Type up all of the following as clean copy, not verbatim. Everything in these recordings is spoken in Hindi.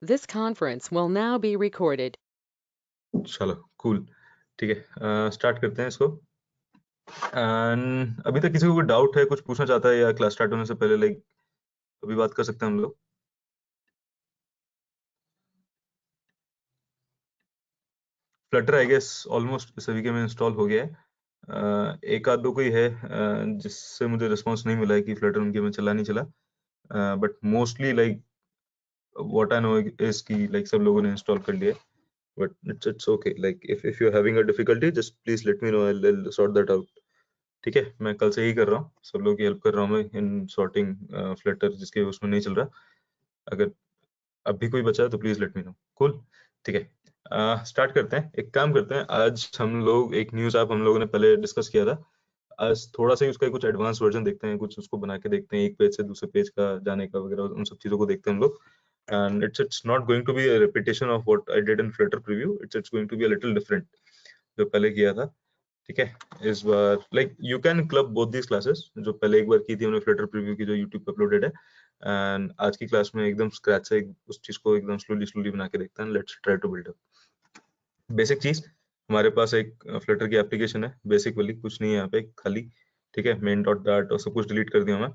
This conference will now be recorded. चलो कूल, ठीक है, स्टार्ट करते हैं इसको। एंड अभी तक किसी को कोई डाउट है, कुछ पूछना चाहता है या क्लास स्टार्ट होने से पहले लाइक अभी बात कर सकते हैं हम लोग। फ्लटर आई गेस ऑलमोस्ट सभी के में इंस्टॉल हो गया है। एक आध दो कोई है जिससे मुझे रिस्पांस नहीं मिला है कि फ्लटर उनके में चला नहीं चला, but mostly like what I know is कि लाइक सब लोगों ने इंस्टॉल कर लिया है। But it's okay, like if you are having a difficulty just please let me know, I will sort that out. ठीक है, मैं कल से ही कर रहा हूँ, सब लोगों की हेल्प कर रहा हूँ मैं इन सॉर्टिंग फ्लटर जिसके उसमें नहीं चल रहा। अगर अब भी कोई बचा है तो please let me no. Cool, ठीक है, स्टार्ट करते हैं। एक काम करते हैं, आज हम लोग एक न्यूज ऐप हम लोगों ने पहले डिस्कस किया था, आज थोड़ा सा ही उसका कुछ एडवांस वर्जन देखते हैं, कुछ उसको बना के देखते हैं, एक पेज से दूसरे पेज का जाने का वगैरह, उन सब चीजों को देखते हैं हम लोग। And it's not going to be a repetition of what I did in Flutter preview, it's going to be a little different जो पहले किया था। ठीक है, इस बार like you can club both these classes, जो पहले एक बार की थी हमने फ्लटर प्रीव्यू की जो यूट्यूब पे अपलोडेड है, एंड आज की क्लास में एकदम स्क्रैच से उस चीज को एकदम स्लोली स्लोली बना के देखते हैं। Let's try to build up basic चीज। हमारे पास एक फ्लटर की एप्लीकेशन है, बेसिक वाली, कुछ नहीं है यहाँ पे, खाली। ठीक है, मेन डॉट डाट और सब कुछ डिलीट कर दिया मैं,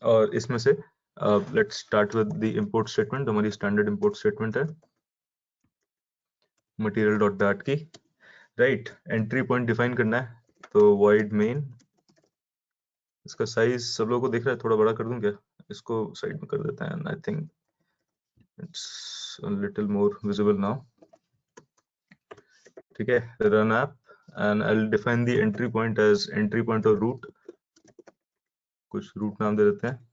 और इसमें से let's start with the import statement. हमारी स्टैंडर्ड इंपोर्ट स्टेटमेंट है मटेरियल डॉट डाट की, राइट। एंट्री पॉइंट डिफाइन करना है, तो वॉइड मेन। इसका साइज सब लोगों को दिख रहा है, थोड़ा बड़ा कर दूं क्या? इसको साइड में कर देते हैं, I think it's a little more visible now. ठीक है, run app and I will define the entry point as entry point और रूट, कुछ रूट नाम दे देते हैं।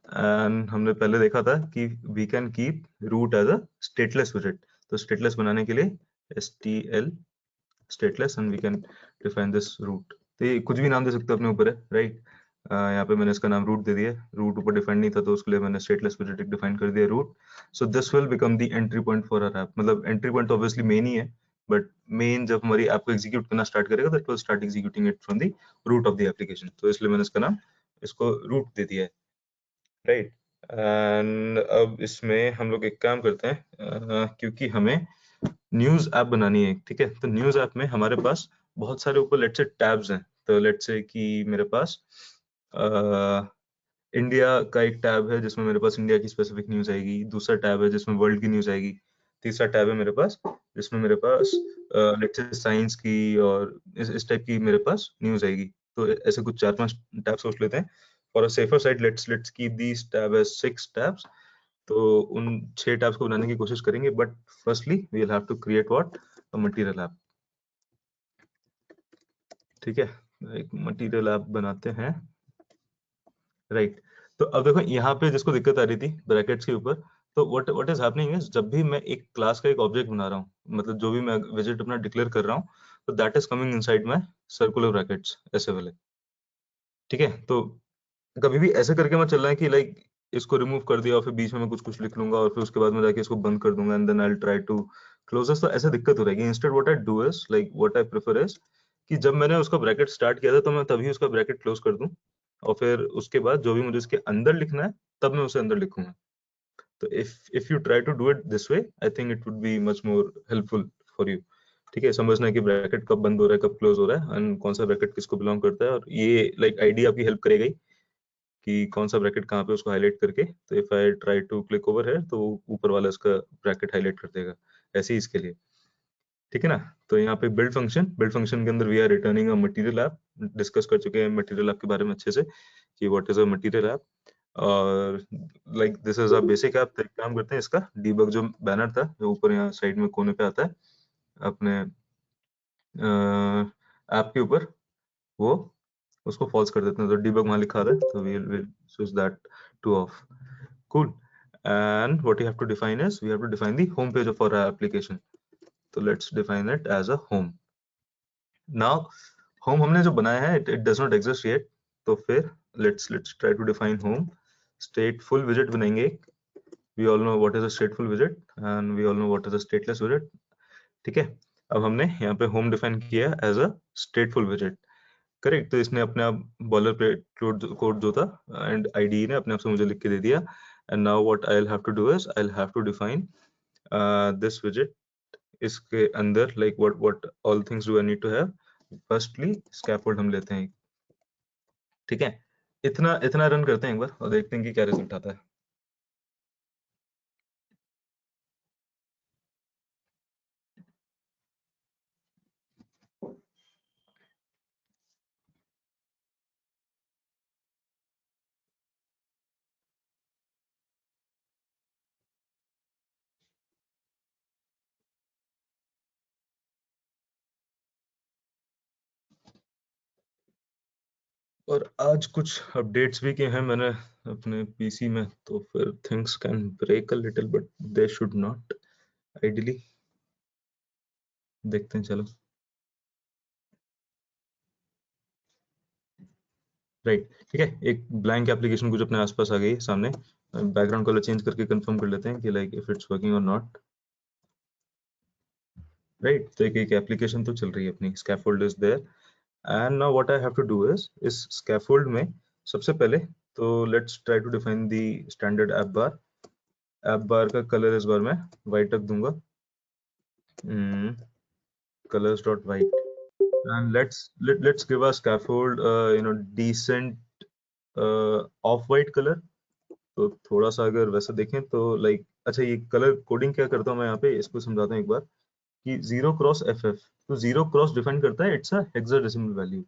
एंड हमने पहले देखा था कि we can keep root as a stateless विजेट, तो स्टेटलेस बनाने के लिए stl stateless and we can define this root. तो ये कुछ भी नाम दे सकते हो, अपने ऊपर है, राइट। यहाँ पे मैंने इसका नाम रूट दे दिया, रूट ऊपर डिफाइन नहीं था तो उसके लिए मैंने स्टेटलेस विजेट डिफाइन कर दिया root. So this will become the entry point for our app, मतलब एंट्री पॉइंट ऑब्वियसली मेन ही है, बट मेन जब हमारी ऐप को एग्जीक्यूट करना स्टार्ट करेगा तो it will start executing it from the root of the application, तो इसलिए मैंने इसका नाम इसको रूट दे दिया है, राइट। एंड अब इसमें हम लोग एक काम करते हैं, क्योंकि हमें न्यूज ऐप बनानी है, ठीक है, तो न्यूज ऐप में हमारे पास बहुत सारे ऊपर लेट्स से टैब्स हैं। तो लेट्स से कि मेरे पास इंडिया का एक टैब है जिसमें मेरे पास इंडिया की स्पेसिफिक न्यूज आएगी, दूसरा टैब है जिसमें वर्ल्ड की न्यूज आएगी, तीसरा टैब है मेरे पास जिसमें मेरे पास लेट्स से साइंस की और इस टाइप की मेरे पास न्यूज आएगी। तो ऐसे कुछ 4-5 टैब सोच लेते हैं। For a safer side let's keep these tab as 6 tabs. तो उन 6 टैब्स को बनाने की कोशिश करेंगे, but firstly we will have to create what, a material app. ठीक है, एक मटेरियल ऐप बनाते हैं, राइट। तो अब देखो यहाँ पे जिसको दिक्कत आ रही थी ब्रैकेट्स के ऊपर, तो व्हाट इज हैपनिंग इज जब भी मैं एक क्लास का एक ऑब्जेक्ट बना रहा हूँ, मतलब जो भी मैं विजिट अपना डिक्लेयर कर रहा हूँ, तो that is coming inside my circular brackets, ऐसे वाले। ठीक है, तो कभी भी ऐसे करके मत चलना है कि लाइक इसको रिमूव कर दिया और फिर बीच में मैं कुछ कुछ लिख लूंगा और फिर उसके बाद में जाके इसको बंद कर दूंगा and then I will try to close this, तो ऐसे दिक्कत हो रहेगी। Instead what I do is like what I prefer is कि जब मैंने उसका ब्रैकेट स्टार्ट किया था तो मैं तभी उसका ब्रैकेट क्लोज कर दूं, और फिर उसके बाद जो भी मुझे इसके अंदर लिखना है तब मैं उसे अंदर लिखूंगा। तो if you try to do it this way, I think it would be much more helpful for you. ठीक है, समझना है कि ब्रैकेट कब बंद हो रहा है, कब क्लोज हो रहा है, एंड कौन सा ब्रैकेट किसको बिलोंग करता है, और ये लाइक आइडिया आपकी हेल्प करेगा ही कि कौन सा ब्रैकेट कहाँ पे उसको हाईलाइट करके। तो if I try to click over है तो ऊपर वाला इसका ब्रैकेट हाईलाइट कर देगा, ऐसे ही इसके लिए। ठीक है ना। तो यहाँ पे बिल्ड फंक्शन के अंदर we are returning a material app. Discuss कर चुके हैं मटेरियल ऐप के बारे में अच्छे से कि what is a material app, और like this is a basic app. तो एक काम करते हैं, इसका डीबग जो बैनर था जो ऊपर यहाँ साइड में कोने पे आता है अपने ऐप के ऊपर, वो उसको फॉल्स कर देते हैं, तो डीबग वहां लिखा रहा है, तो we'll switch that to off. Cool. And what you have to define is we have to define the home page of our application. So let's define it as a home. Now home हमने जो बनाया है it does not exist yet, तो फिर let's try to define home. Stateful widget बनाएंगे एक, we all know what is a stateful widget and we all know what is a stateless widget. ठीक है, अब हमने यहाँ पे home define किया as a stateful widget, correct. तो इसने अपने आप बॉलर पे कोड जो था एंड आईडी ने अपने आप से मुझे लिख के दे दिया and now what I'll have to do is I'll have to define this widget. इसके अंदर like what all things do I need to have? Firstly scaffold हम लेते हैं, ठीक है। इतना इतना रन करते हैं एक बार और देखते हैं कि क्या रिजल्ट आता है। और आज कुछ अपडेट्स भी किए हैं मैंने अपने पीसी में, तो फिर things can break a little but they should not ideally. देखते हैं चलो। राइट, ठीक है। एक ब्लैंक एप्लीकेशन कुछ अपने आसपास आ गई है सामने। बैकग्राउंड कलर चेंज करके कंफर्म कर लेते हैं कि लाइक इफ इट्स वर्किंग और नॉट। राइट, तो एक एप्लीकेशन तो चल रही है अपनी, scaffold is there and now what I have to do is इस स्कैफोल्ड में सबसे पहले तो let's try to define the standard app bar. App bar का कलर इस बार मैं वाइट रख दूंगा, colors dot white, and let's give a scaffold decent off white color। तो थोड़ा सा अगर वैसे देखें तो लाइक अच्छा, ये कलर कोडिंग क्या करता हूँ मैं यहाँ पे, इसको समझाता हूँ एक बार कि 0 क्रॉस FF। तो 0 क्रॉस डिफाइन करता है it's a hexadecimal value,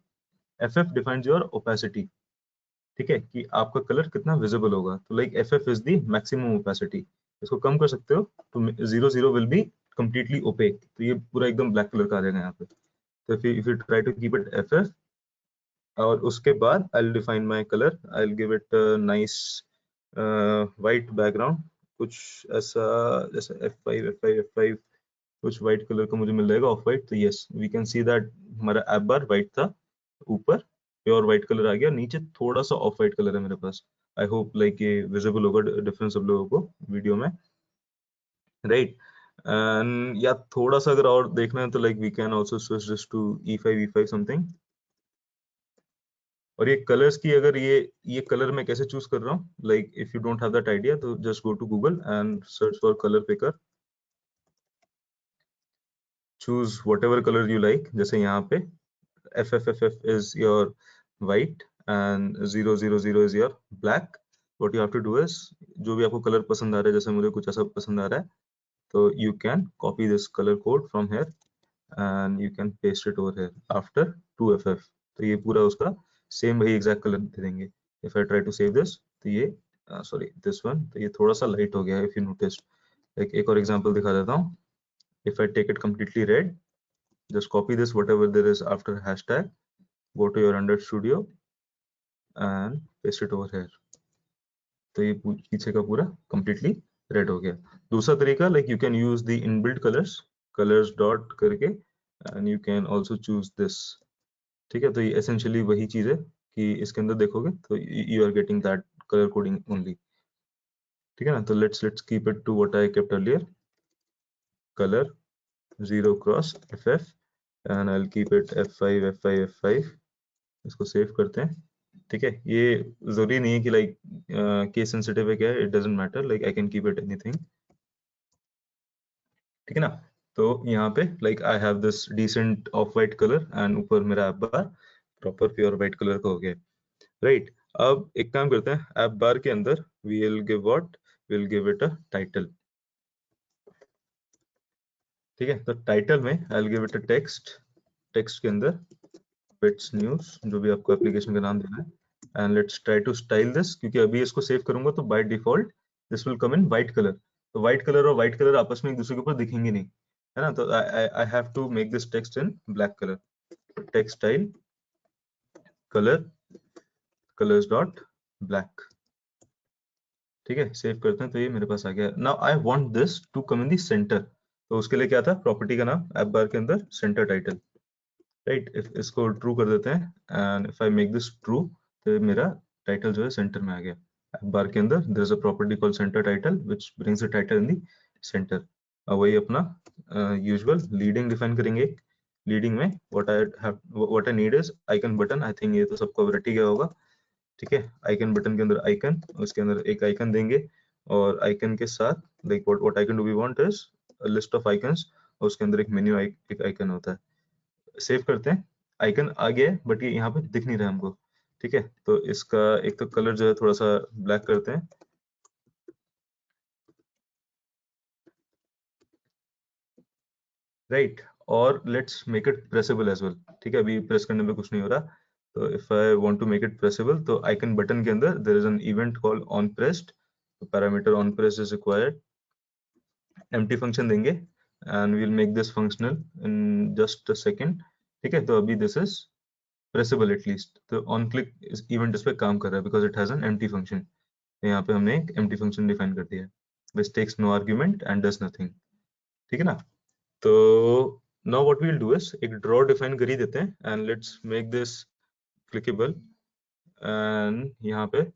FF defines your opacity, ठीक है, कि आपका कलर कितना विजिबल होगा। तो like FF is the maximum opacity, इसको कम कर सकते हो तो 0 विल बी कंप्लीटली ओपेक, तो ये पूरा एकदम ब्लैक कलर का आ जाएगा यहाँ पे। तो if you try to keep it FF और उसके बाद I'll define my color, I'll give it a nice white background, कुछ ऐसा जैसे F5 कुछ white कलर का मुझे मिल जाएगा ऑफ वाइट। तो yes, we can see that हमारा ऐप बार white था, ऊपर प्योर व्हाइट कलर आ गया, नीचे थोड़ा सा ऑफ वाइट कलर है मेरे पास। आई होप लाइक ये विजिबल होगा डिफरेंस सब लोगों को वीडियो में, राइट। एंड या थोड़ा सा अगर और देखना है तो like we can also switch this to E5 something. और ये कलर्स की अगर ये कलर मैं कैसे चूज कर रहा हूँ, like if you don't have that idea तो just go to Google and search for colour picker, choose whatever colour you like. जैसे यहाँ पे FFFF is your white and 000 is your black. What you have to do is जो भी आपको कलर पसंद आ रहा है, जैसे मुझे कुछ ऐसा पसंद आ रहा है, तो you can copy this color code from here and you can paste it over here after 2FF। तो ये पूरा उसका सेम वही एग्जैक्ट कलर दे देंगे। If I try to save this, तो ये sorry this one, तो ये थोड़ा सा लाइट हो गया है if you noticed। एक और एग्जांपल दिखा देता हूँ। If I take it completely red, just copy this whatever there is after hashtag, go to your Android Studio and paste it over here। तो ये पीछे का पूरा completely रेड हो गया। दूसरा तरीका like you can use the inbuilt colours dot करके and you can also choose this, ठीक है। तो ये एसेंशियली वही चीज है कि इसके अंदर देखोगे तो you are getting that colour coding only, ठीक है ना। तो let's keep it to what I kept earlier, colour 0 cross FF and I will keep it F5। इसको सेव करते हैं, ठीक है। ये जरूरी नहीं है कि लाइक केस सेंसिटिव है क्या, it doesn't matter, like I can keep it anything, ठीक है ना। तो यहाँ पे like I have this descent of white colour and ऊपर मेरा ऐप बार प्रॉपर प्योर वाइट कलर का हो गया, राइट। अब एक काम करते हैं, ऐप बार के अंदर we will give what, we will give it a title, ठीक है। तो टाइटल में I will give it a text, text के अंदर बिट्स न्यूज, जो भी आपको एप्लीकेशन का नाम देना है, and let's try to style this, क्योंकि अभी इसको सेव करूंगा तो by default this will come in white colour. तो व्हाइट कलर और व्हाइट कलर आपस में एक दूसरे के ऊपर दिखेंगे नहीं, है ना। तो I have to make this text in black colour, text style colour colours dot black, ठीक है। सेव करते हैं तो ये मेरे पास आ गया। Now I want this to come in the centre, तो उसके लिए क्या था, प्रॉपर्टी का नाम ऐप बार के अंदर सेंटर टाइटल, राइट। इसको ट्रू कर देते हैं and if I make this true तो मेरा टाइटल जो है सेंटर में आ गया। ऐप बार के अंदर there is a property called centre title which brings the title in the centre. वही अपना यूजुअल लीडिंग डिफाइन करेंगे। लीडिंग में what I need is icon button, I think ये तो सबको अब रट ही गया होगा, ठीक है। आइकन बटन के अंदर आइकन, उसके अंदर एक आइकन देंगे, और आइकन के साथ like what icon do we want is list of icons, और उसके अंदर एक मेन्यू एक आइकन होता है। सेव करते हैं, आइकन आ गया है बट ये यहाँ पे दिख नहीं रहा है हमको। ठीक है, तो इसका एक तो कलर जो है थोड़ा सा ब्लैक करते हैं, राइट, और let's make it pressable as well. ठीक है, अभी प्रेस करने में कुछ नहीं हो रहा, तो if I want to make it pressable, तो आइकन बटन के अंदर there is an event called on pressed, तो parameter on pressed is required, empty function देंगे and we will make this functional in just a second. ठीक है, तो अभी दिस इज प्रेसेबल एटलीस्ट, तो ऑन क्लिक इवेंट इस पे काम कर रहा है because it has an empty function. यहाँ पे हमने एक एम्प्टी फंक्शन डिफाइन कर दिया है which takes no argument and does nothing। ठीक है ना, तो now what we'll do is एक draw define कर ही देते हैं and let's make this clickable, and यहाँ पे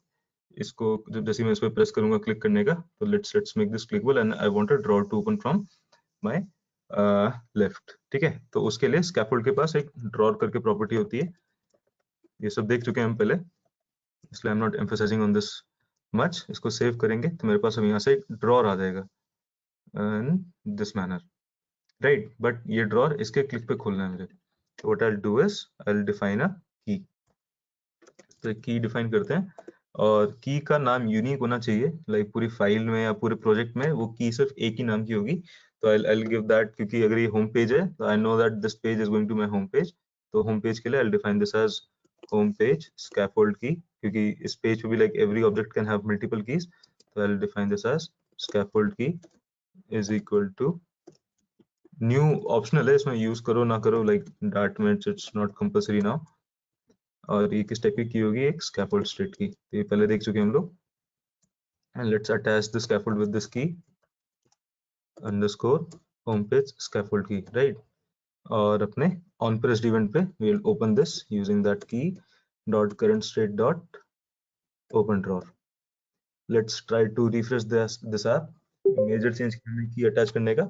इसको जैसे ही मैं इस पे प्रेस करूंगा क्लिक करने का, तो let's make this clickable and I want a draw to open from my left। ठीक है, तो उसके लिए scaffold के पास एक draw करके प्रॉपर्टी होती है, ये सब देख चुके हैं हम पहले, इसलिए आई am not emphasising on this much. इसको सेव करेंगे तो मेरे पास अब यहाँ से एक ड्रॉर आ जाएगा in this manner, right, but ये ड्रॉर इसके क्लिक पे खोलना है मुझे। What I will do is I will define अ की, तो की डिफाइन करते हैं, और की का नाम यूनिक होना चाहिए, लाइक पूरी फाइल में या पूरे प्रोजेक्ट में वो की सिर्फ एक ही नाम की होगी। तो आई विल गिव दैट, क्योंकि अगर ये होम पेज है तो I know that this page is going to my home page, तो होम पेज के लिए I will define this as home page scaffold key, क्योंकि इस पेज पे भी like every object can have multiple keys, तो I will define this as scaffold key is equal to new, optional है, इसमें यूज करो ना करो, लाइक डाट में इट्स नॉट कंपल्सरी नाउ। और ये किस टाइप की होगी, एक स्कैफोल्ड स्टेट की, तो ये पहले देख चुके हैं हम लोग। And let's attach the scaffold with this key underscore home page scaffold key, right, और अपने ऑन प्रेस्ड इवेंट पे we will open this using that key dot current state dot open drawer. Let's try to refresh this app, major change करने की अटैच करने का,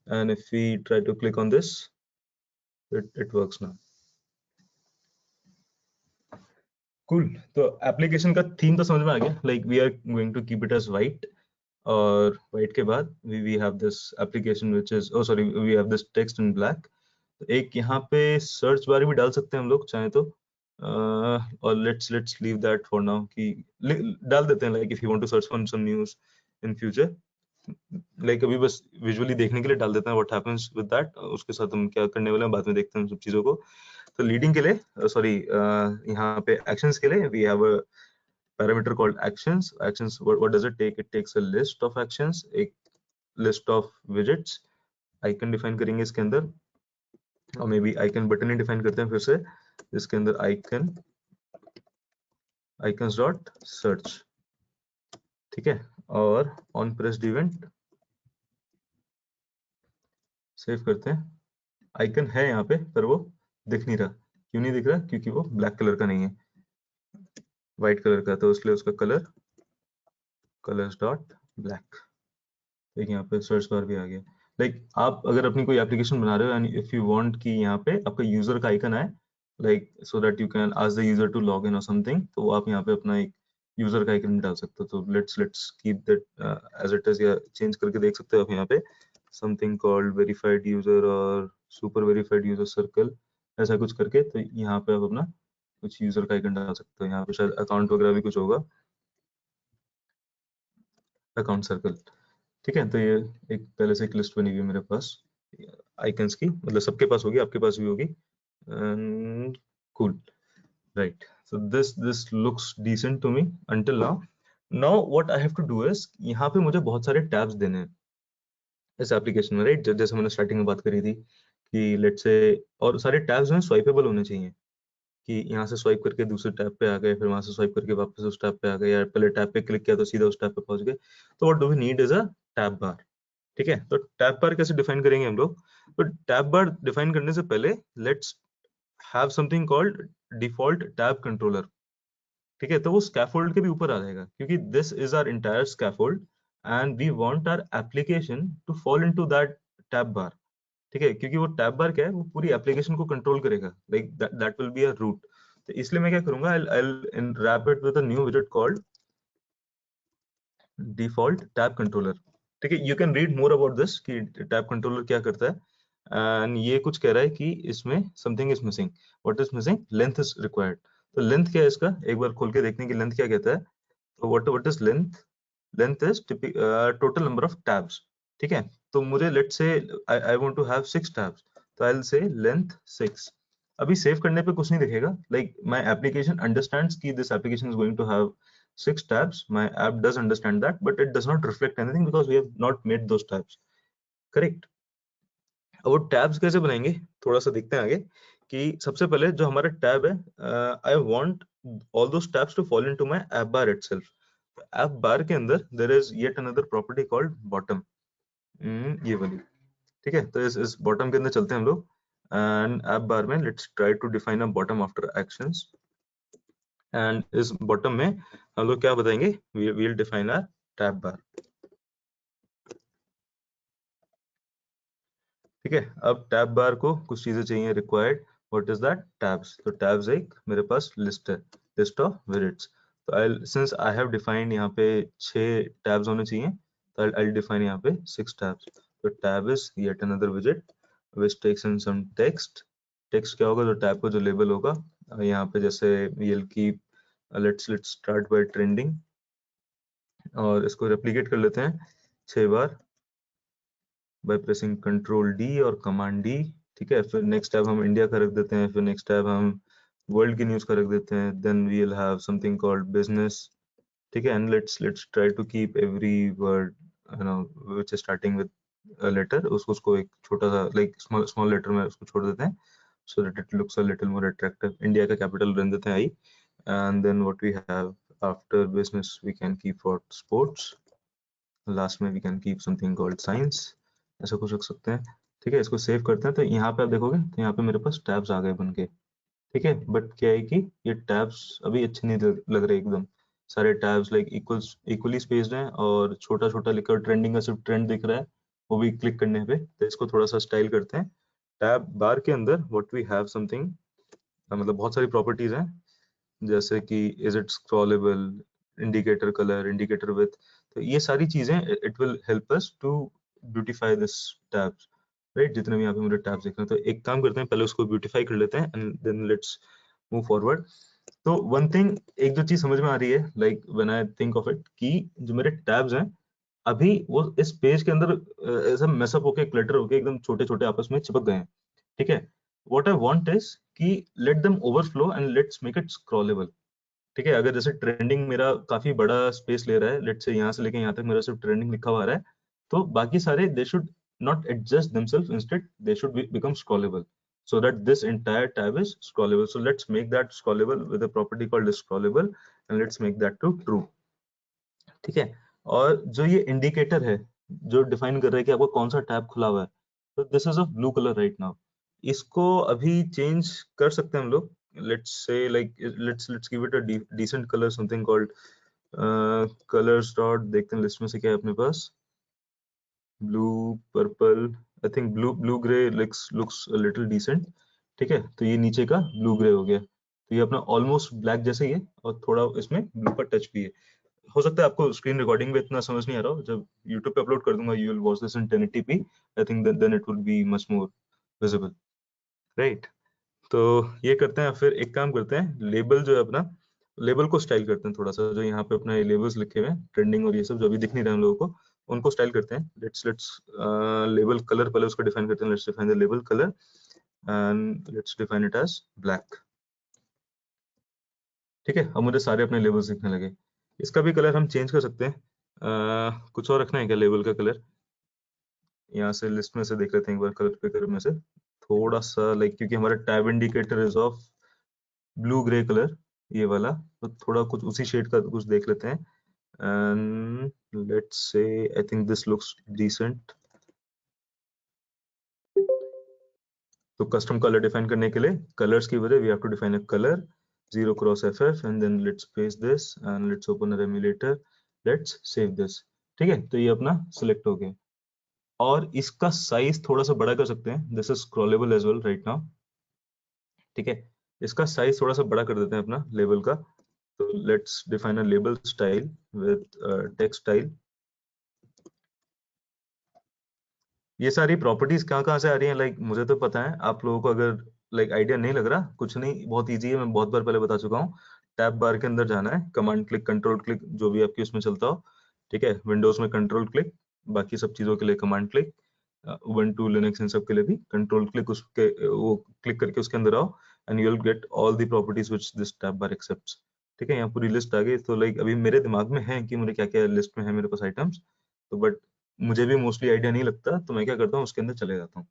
and if we try to click on this it works now। Cool, तो एप्लीकेशन का थीम तो समझ में आ गया, like we are going to keep it as white, और व्हाइट के बाद we have this application which is, oh sorry, we have this text in black. एक यहाँ पे सर्च बार भी डाल सकते हैं हम लोग चाहे तो, और let's leave that for now, कि डाल देते हैं like if you want to search for some news in future, like अभी बस विजुअली देखने के लिए डाल देते हैं व्हाट हैपेंस विद दैट, उसके साथ हम क्या करने वाले हैं बाद में देखते हैं सब चीजों को। तो लीडिंग के लिए सॉरी यहाँ पे एक्शंस के लिए we have a parameter called actions. Actions what does it take, it takes a list of actions, एक list of widgets, icon define करेंगे इसके अंदर, और मे बी आइकन बटन ही डिफाइन करते हैं फिर से, इसके अंदर आइकन आइकन्स डॉट सर्च। ठीक है, और ऑन प्रेस्ड इवेंट सेव करते हैं, आइकन है यहाँ पे पर वो दिख नहीं रहा, क्यों नहीं दिख रहा, क्योंकि वो ब्लैक कलर का नहीं है, व्हाइट कलर का, तो इसलिए उसका कलर कलर्स डॉट ब्लैक। देखिए यहाँ पे सर्च बार भी आ गया, लाइक आप अगर अपनी कोई एप्लीकेशन बना रहे हो एंड इफ यू वांट कि यहाँ पे आपका यूजर का आइकन आए, like so that you can ask the user to log in और समथिंग, तो आप यहाँ पे अपना एक यूजर का आइकन डाल सकते हो। तो let's keep that as it is, या चेंज करके देख सकते हो आप यहाँ पे समथिंग कॉल्ड वेरीफाइड यूजर और सुपर वेरीफाइड यूजर सर्कल, ऐसा कुछ करके, तो यहाँ पे आप अपना कुछ यूजर का आइकन डाल सकते हो। यहाँ पे शायद अकाउंट वगैरह भी कुछ होगा, अकाउंट सर्कल। ठीक है, तो ये एक पहले से एक लिस्ट बनी हुई है मेरे पास आइकन्स की, मतलब सबके पास होगी, आपके पास भी होगी, cool, right. So this looks decent to me until now. Now what I have to do is, यहाँ पे मुझे बहुत सारे टैब्स देने हैं इस एप्लीकेशन में, राइट, जैसे मैंने स्टार्टिंग में बात करी थी कि लेट्स से, और सारे टैब्स में स्वाइपेबल होने चाहिए, कि यहाँ से स्वाइप करके दूसरे टैब पे आ गए, फिर वहां से स्वाइप करके वापस उस टैब पे आ गए, या पहले टैब पे क्लिक किया तो सीधा उस टैब पे पहुंच गए। तो what do we need is a tab bar. ठीक है, तो टैब बार कैसे डिफाइन करेंगे हम लोग, तो टैब बार डिफाइन करने से पहले let's have something called default tab controller. ठीक है, तो वो स्कैफोल्ड के भी ऊपर आ जाएगा, क्योंकि this is our entire scaffold and we want our application to fall into that tab bar. ठीक है, क्योंकि वो टैब बार क्या है, वो पूरी एप्लीकेशन को कंट्रोल करेगा, like that will be a root. तो इसलिए मैं क्या करूंगा, I will wrap it with a new विजेट कॉल्ड डिफॉल्ट टैब कंट्रोलर। ठीक है, you can read more about this कि टैब कंट्रोलर क्या करता है। एंड ये कुछ कह रहा है कि इसमें something is missing. What is missing? Length is required. तो लेंथ क्या है इसका, एक बार खोल के देखने की लेंथ क्या कहता है। तो what is length? Length is total number of tabs. ठीक है, तो मुझे let's say I want to have 6 tabs, तो आई विल से लेंथ 6। अभी सेव करने पे कुछ नहीं दिखेगा, लाइक माय एप्लीकेशन अंडरस्टैंड्स कि this application is going to have 6 tabs. My app does understand that, but it does not reflect anything because we have not made those tabs. Correct. अब वो टैब्स कैसे बनाएंगे, थोड़ा सा देखते हैं आगे। कि सबसे पहले जो हमारा टैब है, I want all those tabs to fall into my app bar itself. App bar के अंदर there is yet another property called bottom, ये वाली। ठीक है, तो इस बॉटम के अंदर चलते हैं हम लोग। एंड ऐप बार में let's try to define a bottom after actions. And इस बॉटम में हम लोग क्या बताएंगे, we will define a tab bar. ठीक है, अब टैब बार को कुछ चीजें चाहिए required. What is that? Tabs. तो टैब्स एक मेरे पास लिस्ट है, लिस्ट ऑफ विजेट्स। तो I since I have defined यहाँ पे 6 टैब्स होने चाहिए, तो आई डिफाइन यहाँ पे 6 टैब्स। तो टैब इज येट अनदर विजेट which takes in some text. Text क्या होगा? जो टैब का जो लेबल होगा, यहाँ पे जैसे वीएल की लेट्स स्टार्ट बाय ट्रेंडिंग, और इसको रेप्लिकेट कर लेते हैं 6 बार बाय प्रेसिंग कंट्रोल डी और कमांड डी। ठीक है, फिर नेक्स्ट टैब हम इंडिया का रख देते हैं, फिर नेक्स्ट टैब हम वर्ल्ड की न्यूज का रख देते हैं, then we will have something called business. ठीक है, and let's try to keep every word you know which is starting with a letter, उसको एक छोटा सा लाइक स्मॉल लेटर में उसको छोड़ देते हैं, so that it looks a little more attractive. India का कैपिटल रन देते हैं आई, and then what we have after business we can keep for sports, last में we can keep something called science, ऐसा कुछ रख सकते हैं। ठीक है, इसको सेव करते हैं। तो यहाँ पे आप देखोगे तो यहाँ पे मेरे पास टैब्स आ गए बन के। ठीक है, बट क्या है कि ये टैब्स अभी अच्छे नहीं लग रहे एकदम। सारे टैब्स लाइक इक्वली स्पेस्ड हैं, और छोटा छोटा लिखकर ट्रेंडिंग का सिर्फ ट्रेंड दिख रहा है, वो भी क्लिक करने पे। तो इसको थोड़ा सा स्टाइल करते हैं। टैब बार के अंदर व्हाट वी हैव समथिंग, मतलब बहुत सारी प्रॉपर्टीज हैं, जैसे कि is it scrollable, indicator colour, indicator with. तो ये सारी चीजें it will help us to beautify this tabs, right. जितने भी यहाँ पे मुझे टैब्स दिख रहे हैं, तो एक काम करते हैं, पहले उसको ब्यूटीफाई कर लेते हैं and then let's move forward. तो वन थिंग, एक जो चीज समझ में आ रही है, like when I think of it, कि जो मेरे टैब्स हैं अभी वो इस पेज के अंदर ऐसा मैसअप होके क्लटर होके एकदम छोटे छोटे आपस में चिपक गए हैं। ठीक है, व्हाट आई वांट इज कि let them overflow and let's make it scrollable. ठीक है, अगर जैसे ट्रेंडिंग मेरा काफी बड़ा स्पेस ले रहा है, लेट्स से यहाँ से लेके यहाँ तक मेरा सिर्फ ट्रेंडिंग लिखा हुआ आ रहा है, तो बाकी सारे they should not adjust themselves, instead they should become scrollable, so that this entire tab is scrollable. So let's make that scrollable with a property called scrollable, and let's make that to true. ठीक है, और जो ये इंडिकेटर है जो डिफाइन कर रहा है कि आपको कौन सा टैब खुला हुआ है, तो this is of blue colour right now. इसको अभी चेंज कर सकते हैं हम लोग। Let's say like let's give it a decent colour, something called colours dot, देखते हैं लिस्ट में से क्या है अपने पास। Blue, purple, I think blue grey looks a little decent. ठीक है, तो ये नीचे का ब्लू ग्रे हो गया, तो ये अपना ऑलमोस्ट ब्लैक जैसे ही है, और थोड़ा इसमें ब्लू का टच भी है। हो सकता है आपको स्क्रीन रिकॉर्डिंग में इतना समझ नहीं आ रहा हो, जब यूट्यूब पे अपलोड कर दूंगा you will watch this in 1080p, I think then it will be much more visible, right. तो ये करते हैं, फिर एक काम करते हैं, लेबल जो है अपना, लेबल को स्टाइल करते हैं थोड़ा सा। जो यहाँ पे अपना लेबल्स लिखे हुए हैं ट्रेंडिंग और ये सब जो अभी दिख नहीं रहे हम लोगों को, उनको स्टाइल करते हैं। लेट्स लेबल कलर पहले उसको डिफाइन करते हैं। Let's define the label colour and let's define it as black. ठीक है, अब मुझे सारे अपने लेबल्स दिखने लगे। इसका भी कलर हम चेंज कर सकते हैं। कुछ और रखना है क्या लेबल का कलर? यहाँ से लिस्ट में से देख लेते हैं एक बार, कलर पिकर में से थोड़ा सा, लाइक क्योंकि हमारा tab indicator is of blue grey colour, ये वाला, तो थोड़ा कुछ उसी शेड का कुछ देख लेते हैं। And let's say I think this looks decent. तो कस्टम कलर डिफाइन करने के लिए कलर्स की वजह we have to define a colour 0x FF and then let's paste this and let's open a emulator, let's save this. ठीक है, तो ये अपना सिलेक्ट हो गया, और इसका साइज थोड़ा सा बड़ा कर सकते हैं। This is scrollable as well right now. ठीक है, इसका साइज थोड़ा सा बड़ा कर देते हैं अपना लेवल का। तो let's define a label style with text style. ये सारी प्रॉपर्टीज कहाँ से आ रही हैं, लाइक मुझे तो पता है, आप लोगों को अगर लाइक आइडिया नहीं लग रहा, कुछ नहीं, बहुत इजी है, मैं बहुत बार पहले बता चुका हूँ। टैब बार के अंदर जाना है, कमांड क्लिक, कंट्रोल क्लिक, जो भी आपकी उसमें चलता हो, ठीक है। विंडोज में कंट्रोल क्लिक, बाकी सब चीजों के लिए कमांड क्लिक, उबुंटू लिनक्स इन सब के लिए भी कंट्रोल क्लिक, उसके वो क्लिक करके उसके अंदर आओ, and you will get all the properties which this tab bar accepts. ठीक है, यहाँ पूरी लिस्ट आ गई। तो लाइक अभी मेरे दिमाग में है कि मुझे क्या क्या लिस्ट में है मेरे पास आइटम्स, तो बट मुझे भी मोस्टली आइडिया नहीं लगता, तो मैं क्या करता हूँ, उसके अंदर चले जाता हूँ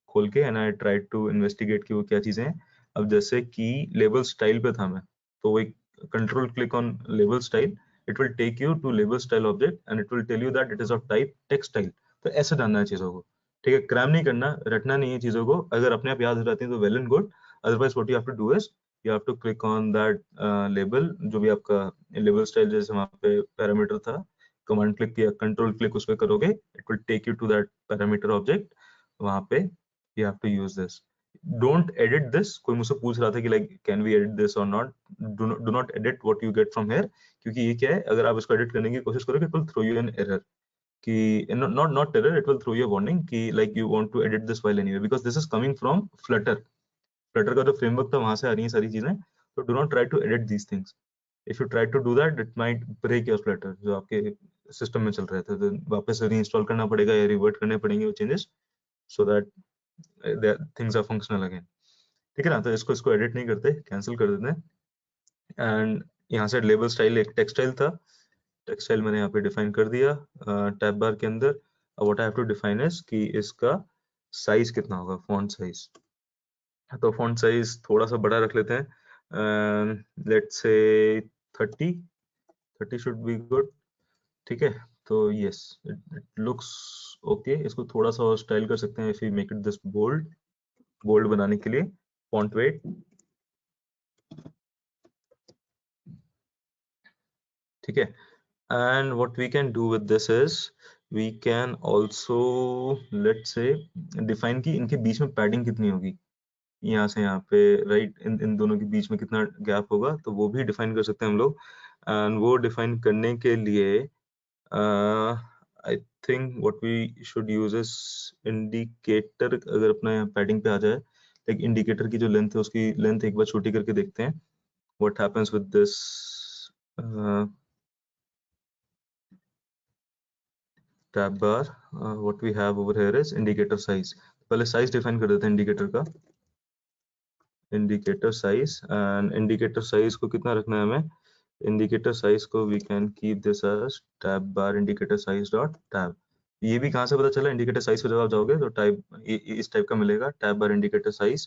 खोल के, and I try to investigate कि वो क्या चीजें हैं। अब जैसे कि लेबल स्टाइल पे था मैं, तो वो एक control click on label style, it will take you to label style object and it will tell you that it is of type text style. तो ऐसे जानना है चीजों को, ठीक है, क्रैम नहीं करना, रटना नहीं है चीजों को। अगर अपने आप याद हो जाती है तो well and good, otherwise what you have to do is you have to click on that label, जो भी आपका लेबल स्टाइल, जैसे वहाँ पे पैरामीटर था, कमांड क्लिक किया, कंट्रोल क्लिक उस पर करोगे, it will take you to that parameter object, वहां पे you have to use this. Don't edit this. कोई मुझसे पूछ रहा था कि like can we edit this or not? Do not edit what you get from here, क्योंकि ये क्या है, अगर आप इसको edit करने की कोशिश करोगे, it will throw you an error कि not error, it will throw you a warning कि like you want to edit this file anyway, because this is coming from Flutter. Flutter का जो framework था, वहां से आ रही हैं सारी चीजें, तो do not try to edit these things. If you try to do that, it might break your Flutter जो आपके सिस्टम में चल रहे थे, तो वापस से रीइंस्टॉल करना पड़ेगा या रिवर्ट करने पड़ेंगे वो changes, so that things are functional again. ठीक है ना, तो इसको इसको एडिट नहीं करते, कैंसिल कर देते हैं। एंड यहाँ से लेबल स्टाइल एक टेक्स्ट स्टाइल था, टेक्स्ट स्टाइल मैंने यहाँ पे डिफाइन कर दिया टैब बार के अंदर। अब what I have to define is कि इसका साइज कितना होगा, फॉन्ट साइज। तो फॉन्ट साइज थोड़ा सा बड़ा रख लेते हैं, let's say 30 should be good. ठीक है, तो यस, इट लुक्स ओके। इसको थोड़ा सा और स्टाइल कर सकते हैं if you make it this bold, bold बनाने के लिए फॉन्ट वेट, ठीक है। And what we can do with this is we can also let's say define कि इनके बीच में पैडिंग कितनी होगी, यहाँ से यहाँ पे, राइट, इन दोनों के बीच में कितना गैप होगा, तो वो भी डिफाइन कर सकते हैं हम लोग। एंड वो डिफाइन करने के लिए I think what we should use is indicator. अगर अपना यहाँ पैडिंग पे आ जाए, लाइक इंडिकेटर की जो लेंथ है उसकी लेंथ एक बार छोटी करके देखते हैं what happens with this tab bar. What we have over here is indicator size. पहले size define कर देते हैं indicator का, indicator size, and indicator size को कितना रखना है हमें, indicator size को we can keep this as tab bar indicator size dot tab. ये भी कहाँ से पता चला, इंडिकेटर साइज पे जब आप जाओगे तो टाइप इस टाइप का मिलेगा, टैब बार इंडिकेटर साइज।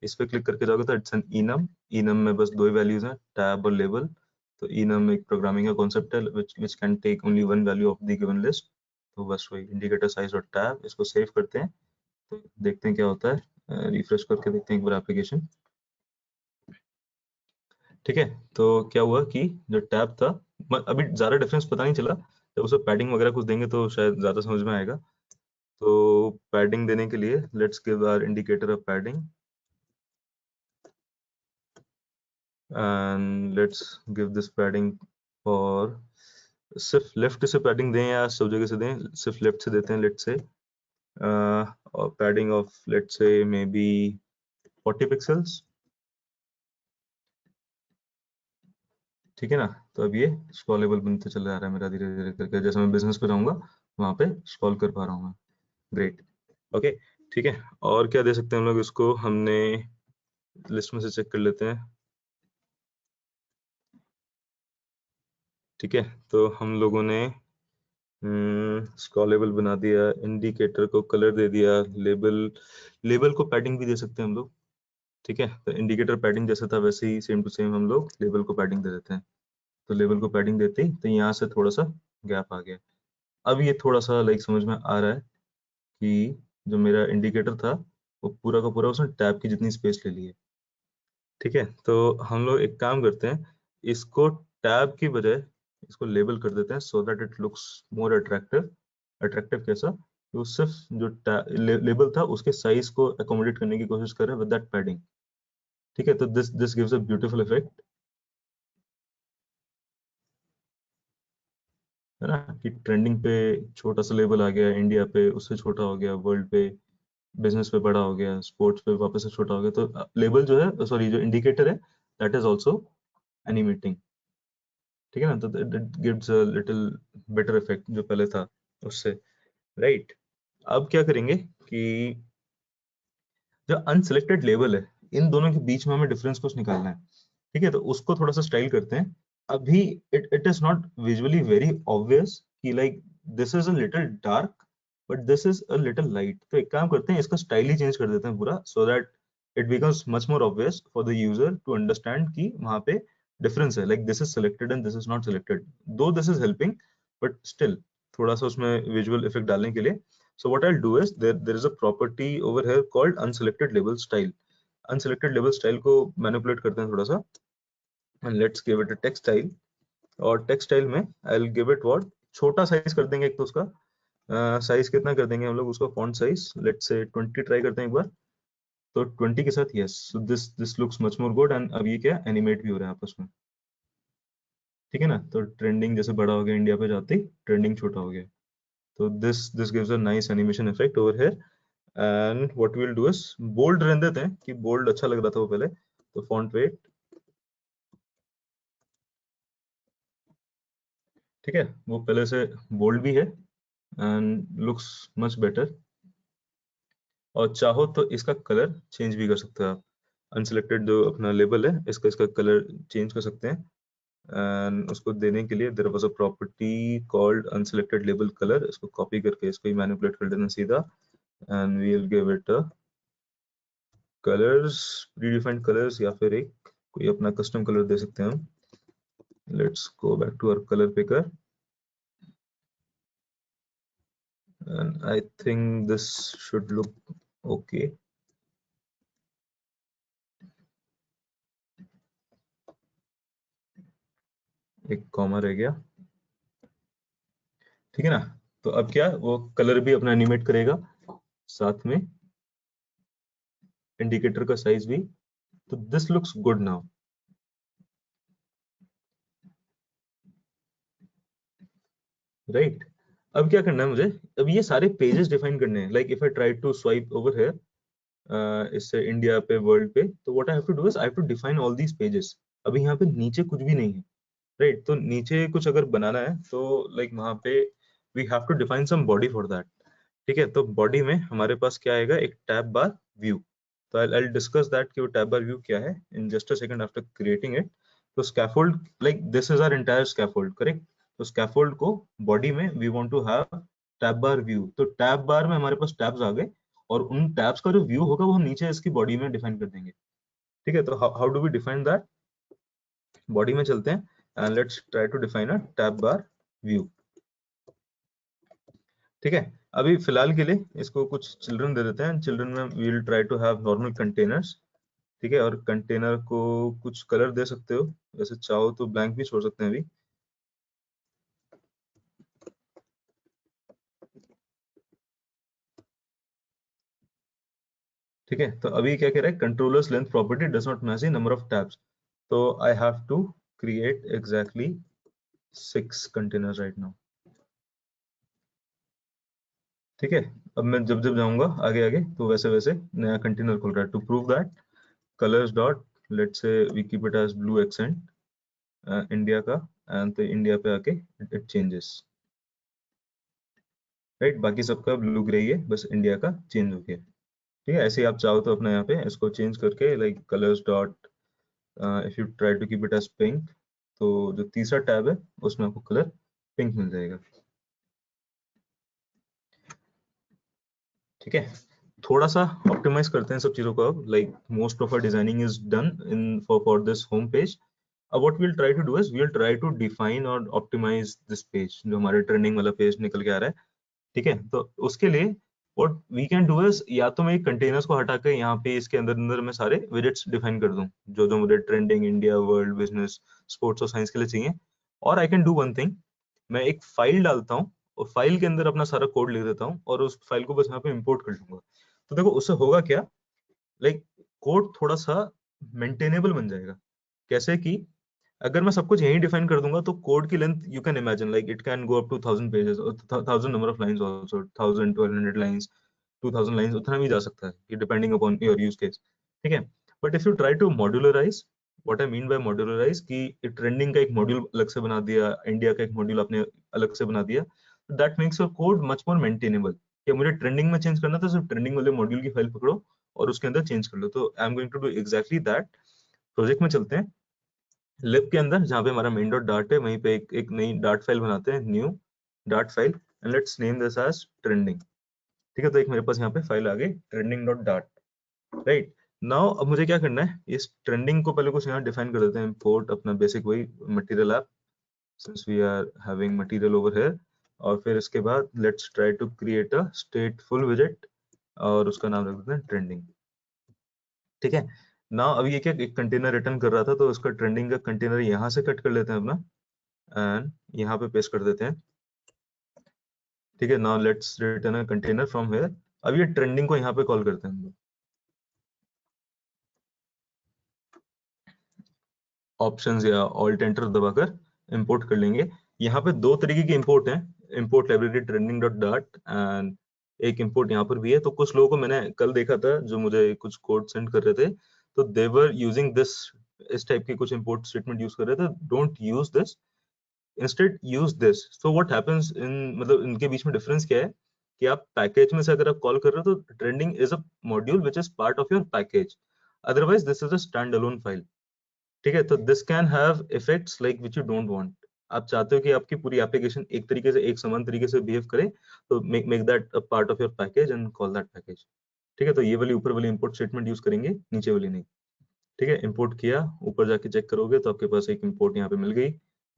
इस पे क्लिक करके जाओगे तो इट्स एन enum, enum में बस दो ही वैल्यूज हैं, टैब और लेबल। तो enum एक प्रोग्रामिंग का कॉन्सेप्ट है which can take only one value of the given list। तो बस वही इंडिकेटर साइज डॉट टैब, इसको सेव करते हैं, तो देखते हैं क्या होता है, रिफ्रेश करके देखते हैं एक बार एप्लीकेशन। ठीक है, तो क्या हुआ कि जो टैब था, अभी ज्यादा डिफरेंस पता नहीं चला, जब उसे पैडिंग वगैरह कुछ देंगे तो शायद ज्यादा समझ में आएगा। तो पैडिंग देने के लिए let's give our indicator of padding, and let's give this padding for, सिर्फ लेफ्ट से पैडिंग दें या सब जगह से दें, सिर्फ लेफ्ट से देते हैं, लेट्स से और padding of let's say may be 40 pixels. ठीक है ना, तो अब ये स्क्रॉलेबल बनते चला जा रहा है मेरा धीरे धीरे करके, जैसे मैं बिजनेस पे जाऊंगा वहां पे स्क्रॉल कर पा रहा हूँ मैं। ग्रेट, ओके, ठीक है। और क्या दे सकते हैं हम लोग इसको, हमने लिस्ट में से चेक कर लेते हैं। ठीक है, तो हम लोगों ने स्क्रॉलेबल बना दिया, इंडिकेटर को कलर दे दिया, लेबल, लेबल को पैडिंग भी दे सकते हैं हम लोग। ठीक है, तो इंडिकेटर पैडिंग जैसा था वैसे ही सेम टू सेम हम लोग लेबल को पैडिंग दे देते हैं। तो लेबल को पैडिंग देते ही तो यहाँ से थोड़ा सा गैप आ गया। अब ये थोड़ा सा लाइक समझ में आ रहा है कि जो मेरा इंडिकेटर था वो पूरा का पूरा उसने टैब की जितनी स्पेस ले ली है। ठीक है, तो हम लोग एक काम करते हैं, इसको टैब की बजाय इसको लेबल कर देते हैं, सो that it looks more attractive. Attractive कैसा, वो सिर्फ जो लेबल था उसके साइज को अकोमोडेट करने की कोशिश कर रहे हैं विद दैट पैडिंग। ठीक है, तो this gives a beautiful effect. है ना, कि ट्रेंडिंग पे छोटा सा लेबल आ गया, इंडिया पे उससे छोटा हो गया, वर्ल्ड पे, बिजनेस पे बड़ा हो गया, स्पोर्ट्स पे वापस से छोटा हो गया। तो लेबल जो है, सॉरी, जो इंडिकेटर है, दैट इज ऑल्सो एनिमेटिंग। ठीक है ना, तो it gives a little better effect जो पहले था उससे, राइट। अब क्या करेंगे कि जो अनसिलेक्टेड लेबल है, इन दोनों के बीच में हमें डिफरेंस कुछ निकालना है। ठीक है, तो उसको थोड़ा सा स्टाइल करते हैं। अभी it is not visually very obvious कि like this is a little dark but this is a little light. तो एक काम करते हैं, इसका स्टाइल ही चेंज कर देते हैं पूरा, so that it becomes much more obvious for the user to understand कि वहां पे डिफरेंस है, like this is selected and this is not selected, though this is helping, but still थोड़ा सा उसमें विजुअल इफेक्ट डालने के लिए। So what I'll do is there is a property over here called unselected label style. Unselected label style को manipulate करते हैं थोड़ा सा, and let's give it a text style. और text style में I'll give it what, छोटा साइज कर देंगे एक तो उसका, साइज कितना कर देंगे हम लोग उसका, फॉन्ट साइज लेट्स से 20 ट्राई करते हैं एक बार। तो 20 के साथ yes, so this looks much more good. And अब ये क्या एनिमेट भी हो रहा है आपस में, ठीक है ना। तो ट्रेंडिंग जैसे बड़ा हो गया, इंडिया पे जाते ही ट्रेंडिंग छोटा हो गया। तो this gives a nice animation effect over here. And what we will do is bold रहने देते हैं, कि बोल्ड अच्छा लग रहा था वो पहले। तो फॉन्ट वेट, ठीक है, वो पहले से बोल्ड भी है एंड लुक्स मच बेटर। और चाहो तो इसका कलर चेंज भी कर सकते हो आप। अनसिलेक्टेड जो अपना लेबल है, इसका इसका कलर चेंज कर सकते हैं। एंड उसको देने के लिए there was a property called unselected label colour. इसको कॉपी करके इसको ही मैनिपुलेट कर देना सीधा, and we will give it a colours, predefined colours, या फिर एक कोई अपना कस्टम कलर दे सकते हैं हम। Let's go back to our colour picker, and I think this should look okay. एक कॉमा रह गया, ठीक है ना। तो अब क्या, वो कलर भी अपना एनिमेट करेगा, साथ में इंडिकेटर का साइज भी। तो this looks good now, right. अब क्या करना है मुझे, अब ये सारे पेजेस डिफाइन करने हैं। Like if I try to swipe over here, इससे इंडिया पे, वर्ल्ड पे, तो what I have to do is I have to define all these pages. अभी यहाँ पे नीचे कुछ भी नहीं है, राइट। तो नीचे कुछ अगर बनाना है तो लाइक वहां पे we have to define some body for that. ठीक है, तो बॉडी में हमारे पास क्या आएगा, एक टैब बार व्यू। तो आई डिस्कस दैट कि वो टैब बार व्यू क्या है in just a second after creating it. तो scaffold, like this is our entire scaffold, correct. तो स्कैफोल्ड को बॉडी में we want to have tab bar view. तो टैब बार में हमारे पास टैब्स आ गए, और उन टैब्स का जो व्यू होगा वो हम नीचे इसकी बॉडी में डिफाइन कर देंगे। ठीक है, तो how do we define that, body में चलते हैं and let's try to define a tab bar view. ठीक है, अभी फिलहाल के लिए इसको कुछ चिल्ड्रन दे देते हैं। चिल्ड्रन में we will try to have normal containers. ठीक है, और कंटेनर को कुछ कलर दे सकते हो, वैसे चाहो तो ब्लैंक भी छोड़ सकते हैं अभी। ठीक है, तो अभी क्या कह रहा है, controllers length property does not match the number of tabs. तो I have to create exactly 6 containers right now. ठीक है, अब मैं जब जब जाऊंगा आगे आगे तो वैसे वैसे नया कंटेनर खुल रहा है। To prove that, colors dot, let's say we keep it as blue accent, India का, एंड तो इंडिया पे आके इट चेंजेस, राइट। बाकी सबका ब्लू ग्रे ही है, बस इंडिया का चेंज हो गया। ठीक है, ऐसे ही आप चाहो तो अपने यहाँ पे इसको चेंज करके like colours dot, if you try to keep it as pink, तो जो तीसरा टैब है उसमें आपको कलर पिंक मिल जाएगा। ठीक है, थोड़ा सा ऑप्टिमाइज करते हैं सब चीजों को अब। Like most of our designing is done in for this home page. अब what we'll try to do is we'll try to define और optimize this page, जो हमारे ट्रेंडिंग वाला पेज निकल के आ रहा है। ठीक है, तो उसके लिए what we can do is, या तो मैं कंटेनर्स को हटा के यहाँ पे इसके अंदर अंदर मैं सारे विजेट्स डिफाइन कर दूं, जो जो मुझे trending, India, world, business, sports और साइंस के लिए चाहिए। और I can do one thing, मैं एक फाइल डालता हूँ और फाइल के अंदर अपना सारा कोड लिख देता हूँ, और उस फाइल को बस यहाँ पे इंपोर्ट कर लूंगा। तो देखो उससे होगा क्या, लाइक कोड थोड़ा सा मेंटेनेबल बन जाएगा। कैसे कि अगर मैं सब कुछ यहीं डिफाइन कर दूंगा तो कोड की length you can imagine like it can go up to 1000 pages और 1000 number of lines also, 1000 1200 lines, 2000 lines, उतना भी जा सकता है depending upon your use case, ठीक है। But if you try to modularise, what I mean by modularise, कि ट्रेंडिंग का एक मॉड्यूल अलग से बना दिया, इंडिया का एक मॉड्यूल आपने अलग से बना दिया, that makes your code much more maintainable. कि मुझे ट्रेंडिंग में चेंज करना था, सिर्फ ट्रेंडिंग वाले मॉड्यूल की फाइल पकड़ो और उसके अंदर चेंज कर लो। तो I am going to do exactly that. Project में चलते हैं, लिब के अंदर जहाँ पे हमारा मेन डॉट डार्ट है, वहीं पे एक नई डार्ट फाइल बनाते हैं, new Dart file, and let's name this as trending. ठीक है, तो एक मेरे पास यहाँ पे फाइल आ गई trending dot dart, right. Now अब मुझे क्या करना है, इस ट्रेंडिंग को पहले कुछ यहाँ डिफाइन कर देते हैं, इम्पोर्ट अपना बेसिक वही material app, since we are having material over here. और फिर इसके बाद let's try to create a stateful विजेट और उसका नाम रख देते हैं ट्रेंडिंग, ठीक है। ना अब ये क्या एक कंटेनर रिटर्न कर रहा था, तो उसका ट्रेंडिंग का कंटेनर यहाँ से कट कर लेते हैं अपना एंड यहाँ पे पेस्ट कर देते हैं, ठीक है। Now let's return a container from here. अब ये ट्रेंडिंग को यहाँ पे कॉल करते हैं हम लोग, ऑप्शंस या ऑल्ट एंटर दबाकर इंपोर्ट कर लेंगे। यहाँ पे दो तरीके की इंपोर्ट है, import library trending dot dart and एक इंपोर्ट यहाँ पर भी है। तो कुछ लोगों को मैंने कल देखा था जो मुझे कुछ कोड सेंड कर रहे थे, तो दे वर यूजिंग दिस, इस टाइप की कुछ इंपोर्ट स्टेटमेंट यूज कर रहे थे। Don't use this, instead use this. So what happens in, मतलब इनके बीच में डिफरेंस क्या है कि आप पैकेज में से अगर आप कॉल कर रहे हो तो trending is a module which is part of your package, otherwise this is a stand alone file, ठीक है। तो this can have effects like which you don't want. आप चाहते हो कि आपकी पूरी एप्लीकेशन एक तरीके से, एक समान तरीके से बिहेव करे, तो make that a part of your package and call that package, ठीक है। तो ये वाली ऊपर वाली इंपोर्ट स्टेटमेंट यूज करेंगे, नीचे वाली नहीं, ठीक है। इंपोर्ट किया, ऊपर जाके चेक करोगे तो आपके पास एक इंपोर्ट यहाँ पे मिल गई,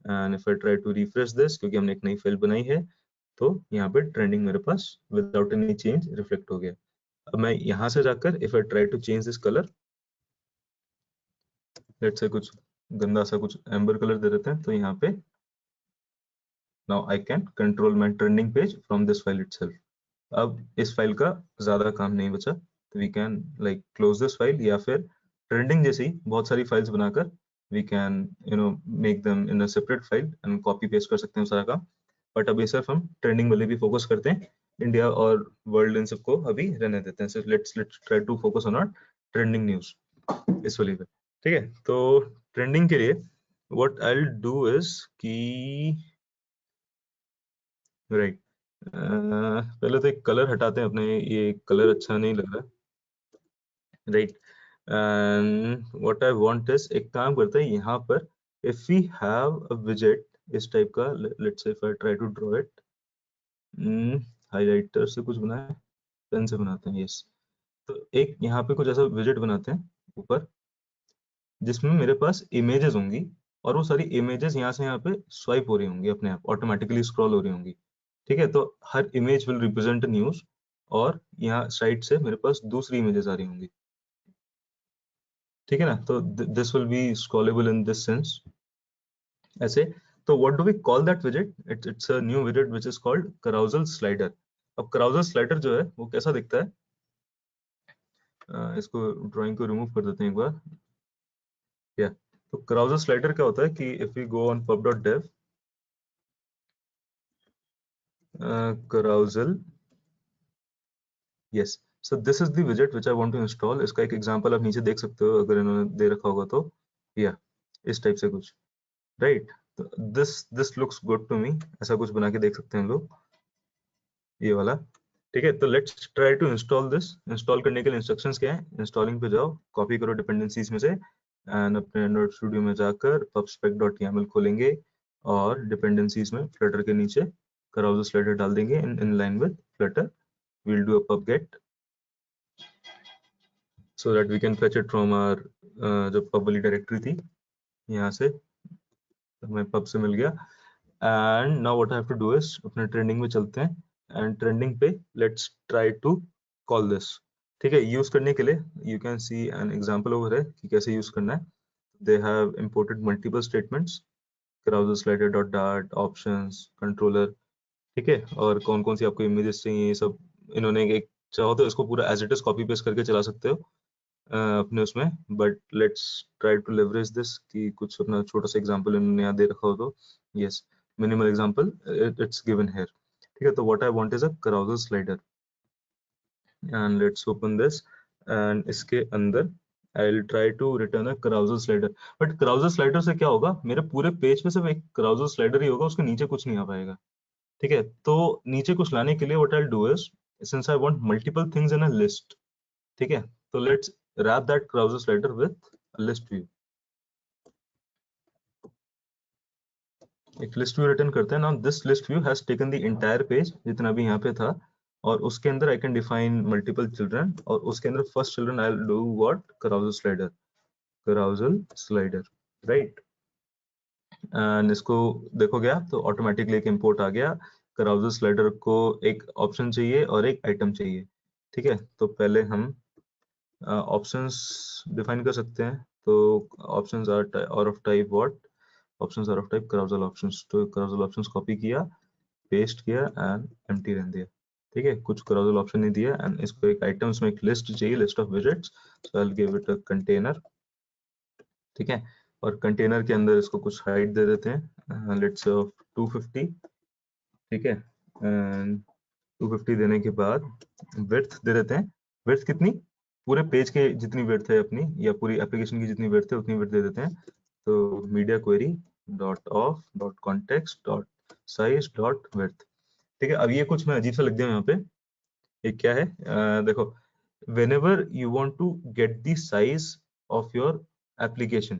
and if I try to refresh this, क्योंकि हमने एक नई फाइल बनाई है, तो यहाँ पे ट्रेंडिंग मेरे पास विदाउट एनी चेंज रिफ्लेक्ट हो गया। अब मैं यहाँ से जाकर if I try to change this colour, let's say कुछ गंदा सा कुछ एम्बर कलर दे देते हैं, तो यहाँ पे now I can control my trending page from this file itself. अब इस फाइल का ज्यादा काम नहीं बचा, तो we can like close this file, या फिर ट्रेंडिंग जैसी बहुत सारी फाइल्स बनाकर we can make them in a separate file and copy paste कर सकते हैं सारा काम। बट अभी सिर्फ हम ट्रेंडिंग वाले भी फोकस करते हैं, इंडिया और वर्ल्ड इन सबको अभी रहने देते हैं। सिर्फ let's try to focus on our trending news इस वाली पे, ठीक है। तो ट्रेंडिंग के लिए what I will do is कि, राइट, पहले तो एक कलर हटाते हैं अपने, ये कलर अच्छा नहीं लग रहा, right. And what I want is, एक काम करते हैं यहाँ पर, इफ वी हैव अ विजेट इस टाइप का, let's say if I try to draw it, highlighter से कुछ बनाए, पेन से बनाते हैं, यस। तो एक यहाँ पे कुछ ऐसा विजेट बनाते हैं ऊपर, जिसमें मेरे पास इमेजेस होंगी, और वो सारी इमेजेस यहाँ से यहाँ पे स्वाइप हो रही होंगी, अपने आप ऑटोमेटिकली स्क्रॉल हो रही होंगी, ठीक है। तो हर इमेज विल रिप्रेजेंट न्यूज, और यहाँ साइड से मेरे पास दूसरी इमेजेस आ रही होंगी, ठीक है ना। तो this will be scrollable in this sense, ऐसे। तो what do we call that विजेट, it's a new विजेट which is called carousel slider. अब carousel स्लाइडर जो है वो कैसा दिखता है, इसको ड्राइंग को रिमूव कर देते हैं एक बार, या तो carousel स्लाइडर क्या होता है कि if we go on pub.dev, carousel, yes, so this is the widget which I want to install। इसका एक एग्जांपल आप नीचे देख सकते हो अगर इन्होंने दे रखा होगा तो, या इस टाइप से कुछ, राइट। तो this looks good to me, ऐसा कुछ बना के देख सकते हैं हम लोग, ये वाला, ठीक है। तो let's try to install this. Install करने के लिए इंस्ट्रक्शंस क्या है, इंस्टॉलिंग पे जाओ, कॉपी करो डिपेंडेंसीज में से, एंड अपने एंड्रॉइड स्टूडियो में जाकर pubspec.yaml खोलेंगे, और डिपेंडेंसीज में फ्लटर के नीचे carousel स्लाइडर डाल देंगे in line with Flutter. we'll do a pub get so that we can fetch it from our जो pub वाली डायरेक्टरी थी, यहाँ से हमें pub से मिल गया। And now what I have to do is, अपने ट्रेंडिंग में चलते हैं, एंड ट्रेंडिंग पे let's try to call this, ठीक है। यूज करने के लिए you can see an example over है कि कैसे यूज करना है। They have imported multiple statements, carousel slider dot dart, options, controller, ठीक है। और कौन कौन सी आपको इमेजेस चाहिए, ये सब इन्होंने एक, चाहो तो इसको पूरा as it is copy paste करके चला सकते हो, अपने उसमें, but let's try to leverage this कि कुछ अपना छोटा सा एग्जांपल इन्होंने यहाँ दे रखा हो तो yes, minimal example it's given here. ठीक है, तो what I want is a carousel slider and let's open this and इसके अंदर I will try to return a carousel slider. But carousel slider से क्या होगा, मेरे पूरे पेज पे सिर्फ एक carousel स्लाइडर ही होगा, उसके नीचे कुछ नहीं आ पाएगा। ठीक है, तो नीचे कुछ लाने के लिए what I will do is, since I want multiple things in a list, ठीक है, तो let's wrap that carousel slider with a list view। एक लिस्ट व्यू रिटर्न करते हैं। Now this list view has taken the entire page जितना भी यहाँ पे था, और उसके अंदर I can define multiple children, और उसके अंदर first children I will do what, carousel slider, right. And इसको देखोगे आप तो ऑटोमेटिकली एक इंपोर्ट आ गया। carousel slider को एक ऑप्शन चाहिए और एक आइटम चाहिए। ठीक है, तो पहले हम ऑप्शंस डिफाइन कर सकते हैं। तो options are of type what, options are of type carousel options. तो carousel ऑप्शंस कॉपी किया, पेस्ट किया एंड एम्प्टी रहने दिया। ठीक है, कुछ carousel ऑप्शन नहीं दिया, एंड इसको एक आइटम्स में एक लिस्ट चाहिए, list of widgets, so I will give it a container. ठीक है, और कंटेनर के अंदर इसको कुछ हाइट दे देते हैं, लेट्स से 250। ठीक है, एंड 250 देने के बाद विड्थ दे देते हैं। विड्थ कितनी, पूरे पेज के जितनी विड्थ है अपनी, या पूरी एप्लीकेशन की जितनी विड्थ है उतनी विड्थ दे देते हैं। तो media query dot of dot context dot size dot width. ठीक है, अब ये कुछ मैं अजीब सा लिख दिया यहाँ पे। ये क्या है, देखो, whenever you want to get the size of your application,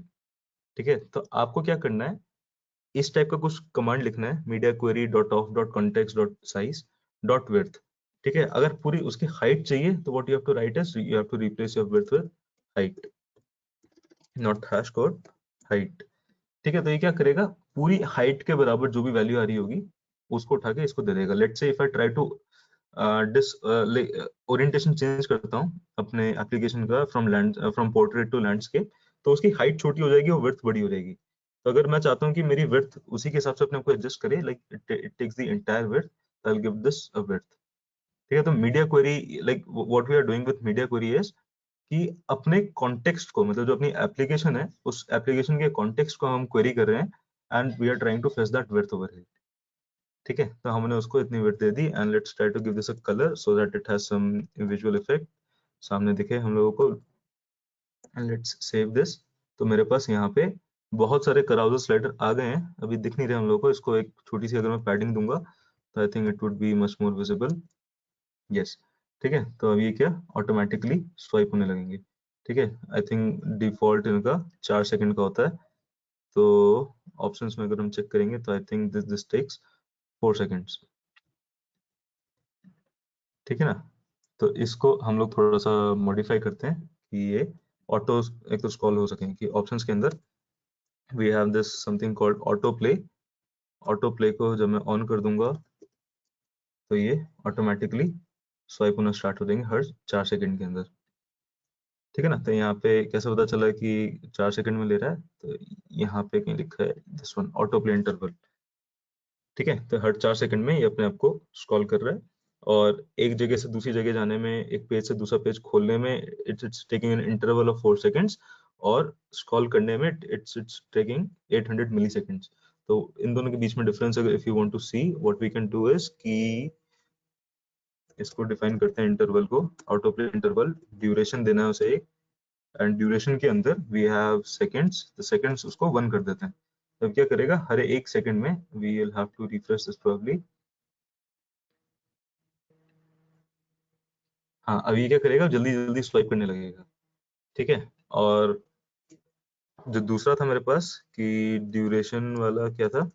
ठीक है, तो आपको क्या करना है, इस टाइप का कुछ कमांड लिखना है, media query dot of dot context dot size dot width. ठीक है, अगर पूरी उसकी हाइट चाहिए तो what you have to write is, you have to replace your width with height, not hash code height. ठीक है, तो ये क्या करेगा, पूरी हाइट के बराबर जो भी वैल्यू आ रही होगी उसको उठा के इसको दे देगा। Let's say if I try to this orientation change करता हूँ अपने एप्लीकेशन का फ्रॉम पोर्ट्रेट टू लैंडस्केप, तो उसकी हाइट छोटी हो जाएगी और विड्थ बड़ी हो जाएगी। तो अगर मैं चाहता हूँ कि मेरी विड्थ उसी के हिसाब से अपने आप को एडजस्ट करे, like it takes the entire width, I will give this a width. ठीक है, तो media query, like what we are doing with media query is कि अपने कॉन्टेक्स्ट को, मतलब जो अपनी एप्लीकेशन है उस एप्लीकेशन के कॉन्टेक्स्ट को हम क्वेरी कर रहे हैं, and we are trying to fetch that width over here. ठीक है, तो हमने उसको इतनी विड्थ दे दी, and let's try to give this a colour so that it has some visual effect सामने दिखे हम लोगों को, एंड लेट्स सेव दिस। तो मेरे पास यहाँ पे बहुत सारे carousel स्लाइडर आ गए हैं, अभी दिख नहीं रहे हम लोगों को। इसको एक छोटी सी अगर मैं पैडिंग दूंगा तो I think it would be much more visible. Yes, ठीक है, तो अब ये क्या ऑटोमेटिकली स्वाइप होने लगेंगे। ठीक है, आई थिंक डिफॉल्ट इनका 4 सेकंड का होता है, तो ऑप्शंस में अगर हम चेक करेंगे तो I think this takes 4 seconds. ठीक है ना, तो इसको हम लोग थोड़ा सा मॉडिफाई करते हैं कि ये ऑटो एक तो स्क्रॉल हो सके, कि ऑप्शंस के अंदर we have this something called auto play. Auto play को जब मैं ऑन कर दूंगा तो ये ऑटोमेटिकली स्वाइप होना स्टार्ट हो जाएंगे हर 4 सेकंड के अंदर। ठीक है ना, तो यहाँ पे कैसे पता चला कि 4 सेकंड में ले रहा है, तो यहाँ पे कहीं लिखा है this one auto play interval. ठीक है, तो हर 4 सेकंड में ये अपने आप को स्क्रॉल कर रहा है, और एक जगह से दूसरी जगह जाने में, एक पेज से दूसरा पेज खोलने में it's taking an interval of 4 seconds, और स्क्रॉल करने में इट्स टेकिंग 800 मिली सेकंड्स। तो इन दोनों के बीच में डिफरेंस, अगर if you want to see what we can do is कि इसको डिफाइन करते हैं इंटरवल को, ऑटो प्ले इंटरवल, ड्यूरेशन देना है उसे एक, एंड ड्यूरेशन के अंदर वी हैव सेकंड्स, तो सेकंड्स उसको 1 कर देते हैं। तब क्या करेगा, हर एक सेकंड में we will have to refresh this probably. हाँ, अब ये क्या करेगा, जल्दी जल्दी स्वाइप करने लगेगा। ठीक है, और जो दूसरा था मेरे पास कि ड्यूरेशन वाला क्या था,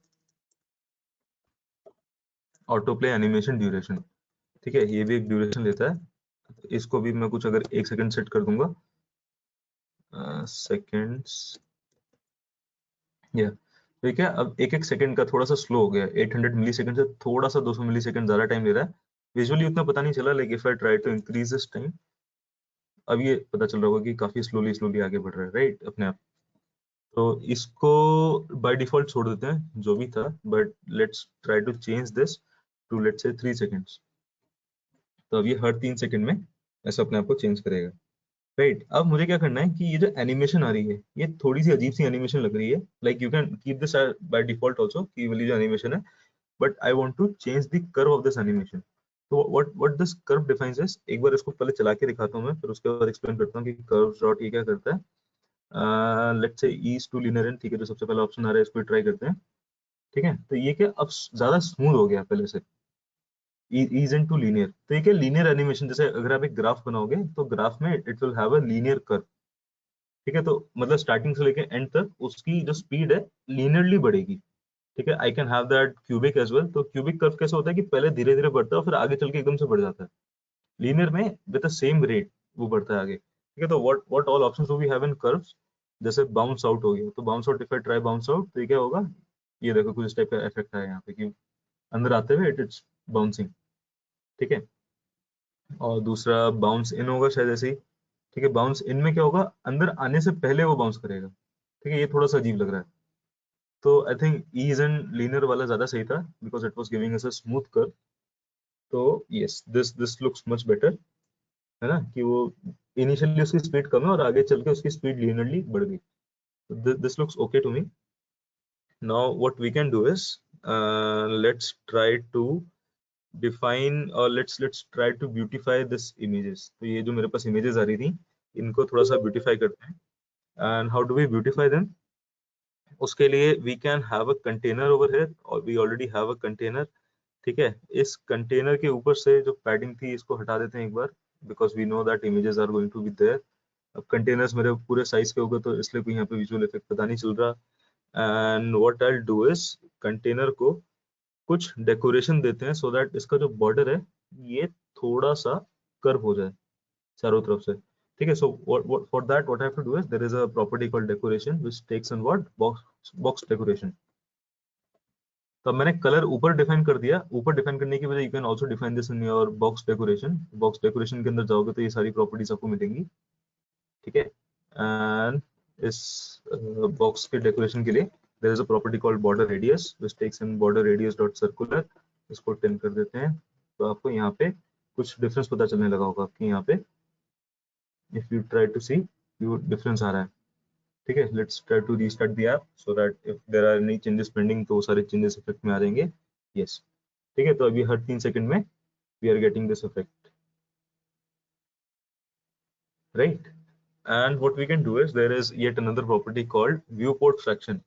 ऑटो प्ले एनिमेशन ड्यूरेशन। ठीक है, ये भी एक ड्यूरेशन लेता है। इसको भी मैं कुछ अगर 1 सेकंड सेट कर दूंगा, सेकंड्स, या ठीक है, अब एक एक सेकंड का थोड़ा सा स्लो हो गया, 800 मिली सेकंड से थोड़ा सा 200 मिली सेकंड ज्यादा टाइम ले रहा है। विजुअली उतना पता नहीं चला, like if I try to increase this time, अब ये पता चल रहा होगा कि काफी स्लोली स्लोली आगे बढ़ रहा है, राइट, अपने आप। तो इसको बाय डिफॉल्ट छोड़ देते हैं जो भी था, but let's try to change this to let's say 3 seconds. तो अब ये हर 3 सेकंड में ऐसा अपने आप को चेंज करेगा। राइट। अब मुझे क्या करना है कि ये जो एनिमेशन आ रही है ये थोड़ी सी अजीब सी एनिमेशन लग रही है, like you can keep this by default also कि वाली जो एनिमेशन है, but I want to change the curve of this animation. तो what this curve defines is, एक बार इसको पहले चला के दिखाता हूँ मैं, फिर उसके बाद एक्सप्लेन करता हूँ कि कर्व डॉट ये क्या करता है। Let's say ease to linear and, ठीक है, जो सबसे पहला ऑप्शन आ रहा है इसको ट्राई करते हैं। ठीक है, तो ये क्या अब ज्यादा स्मूथ हो गया पहले से, ईज एंड टू लीनियर। तो ये क्या लीनियर एनिमेशन, जैसे अगर आप एक ग्राफ बनाओगे तो ग्राफ में it will have a linear curve. ठीक है, तो मतलब स्टार्टिंग से लेके एंड तक उसकी जो स्पीड है लीनियरली बढ़ेगी। ठीक है, I can have that cubic as well. तो क्यूबिक कर्व कैसे होता है कि पहले धीरे धीरे बढ़ता है और फिर आगे चल के एकदम से बढ़ जाता है। लीनियर में विद द सेम रेट वो बढ़ता है आगे। ठीक है, तो what all options do we have in curves, जैसे बाउंस आउट हो गया, तो bounce out, if I try bounce out तो ये क्या होगा, ये देखो कुछ इस टाइप का इफेक्ट है यहाँ पे कि अंदर आते हुए इट इज बाउंसिंग। ठीक है, और दूसरा बाउंस इन होगा शायद ऐसे ही। ठीक है, बाउंस इन में क्या होगा, अंदर आने से पहले वो बाउंस करेगा। ठीक है, ये थोड़ा सा अजीब लग रहा है। तो I think ease and linear वाला ज्यादा सही था because it was giving us a smooth curve. तो yes, this looks much better, है ना, कि वो इनिशियली उसकी स्पीड कम है और आगे चल के उसकी स्पीड लीनियरली बढ़ गई। This looks okay to me. Now what we can do is, let's try to define और let's try to beautify this images. तो ये जो मेरे पास इमेजेस आ रही थी इनको थोड़ा सा ब्यूटीफाई करते हैं। And how do we beautify them, उसके लिए we can have a container over here, और we already have a container. ठीक है, इस कंटेनर के ऊपर से जो पैडिंग थी इसको हटा देते हैं एक बार, because we know that images are going to be there. अब कंटेनर्स मेरे पूरे साइज के हो गए तो इसलिए कोई यहाँ पे विजुअल इफेक्ट पता नहीं चल रहा। And what I do is, container को कुछ डेकोरेशन देते हैं सो दैट इसका जो बॉर्डर है ये थोड़ा सा कर्व हो जाए चारों तरफ से। ठीक है, so for that what I have to do is there is a property called decoration which takes in what, box decoration. तो अब मैंने कलर ऊपर डिफाइन कर दिया। ऊपर डिफाइन करने की वजह, you can also define this in your box decoration. Box decoration के अंदर जाओगे तो ये सारी प्रॉपर्टीज आपको मिलेंगी। ठीक है, एंड इस बॉक्स के डेकोरेशन के लिए there is a property called border radius which takes in border radius dot circular. इसको 10 कर देते हैं। तो आपको यहाँ पे कुछ डिफरेंस पता चलने लगा होगा आपकी यहाँ पे, if you try to see, you difference आ रहा है। ठीक है, let's try to restart the app so that if there are any changes pending तो वो सारे चेंजेस इफेक्ट में आ जाएंगे। यस, ठीक है, तो अभी हर 3 सेकंड में we are getting this effect, right. And what we can do is there is yet another property called viewport fraction.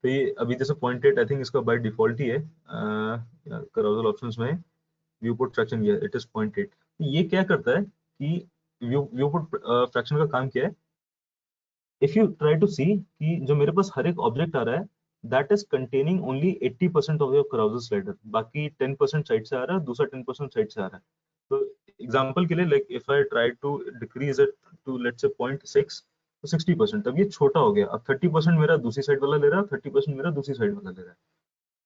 तो ये अभी जैसे पॉइंटेड, आई थिंक इसका बाय डिफॉल्ट ही है carousel ऑप्शंस में viewport fraction, ये इट इज पॉइंटेड। ये क्या करता है कि viewport फ्रैक्शन का काम क्या है, इफ यू ट्राई टू सी कि जो मेरे पास हर एक ऑब्जेक्ट आ रहा है that is containing only 80% of your carousel slider, बाकी 10% साइड से आ रहा है, दूसरा 10% साइड से आ रहा है। तो एग्जांपल के लिए, like if I try to decrease it to let's say 0.6, तो 60%, अब ये छोटा हो गया। अब 30% मेरा दूसरी साइड वाला ले रहा है, 30% मेरा दूसरी साइड वाला ले रहा है।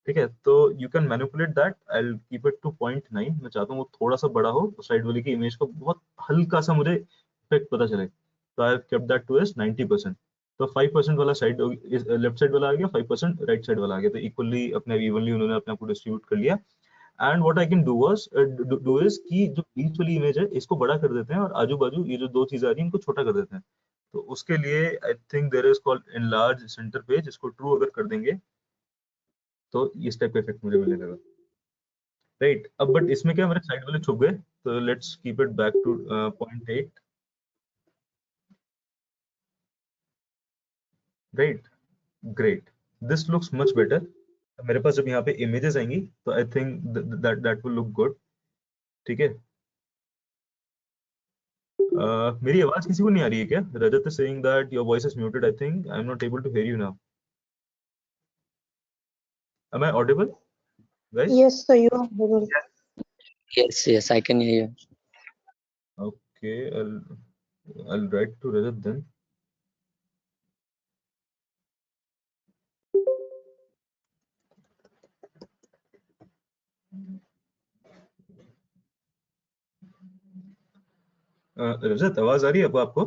ठीक है, तो you can manipulate that, I will keep it to 0.9। मैं चाहता हूँ वो थोड़ा सा बड़ा हो, साइड वाले की इमेज को बहुत हल्का सा मुझे इफेक्ट पता चले, तो I have kept that to as 90%। तो 5% वाला साइड लेफ्ट साइड वाला आ गया, 5% राइट साइड वाला आ गया, तो इक्वली अपने इवनली उन्होंने अपने आप को डिस्ट्रीब्यूट कर लिया। And what I can do was do is कि जो बीच वाली इमेज है इसको बड़ा कर देते हैं और आजू बाजू ये जो दो चीजें आ रही हैं इनको छोटा कर देते हैं। तो उसके लिए I think there is called enlarge centre page, इसको ट्रू अगर कर देंगे तो इस टाइप का इफेक्ट मुझे मिलने लगा, राइट। अब बट इसमें क्या, मेरे साइड वाले छुप गए, तो let's keep it back to 0.8, right. Great, this looks much better. मेरे पास जब यहाँ पे इमेजेस आएंगी तो I think that that will look good. ठीक है, मेरी आवाज किसी को नहीं आ रही है क्या? Rajat is saying that your voice is muted, I think I am not able to hear you now. Am I audible guys? Yes, sir, you are audible. Yes, yes, I can hear you. Okay, I'll write to Rajat then. रजत, आवाज आ रही है आपको?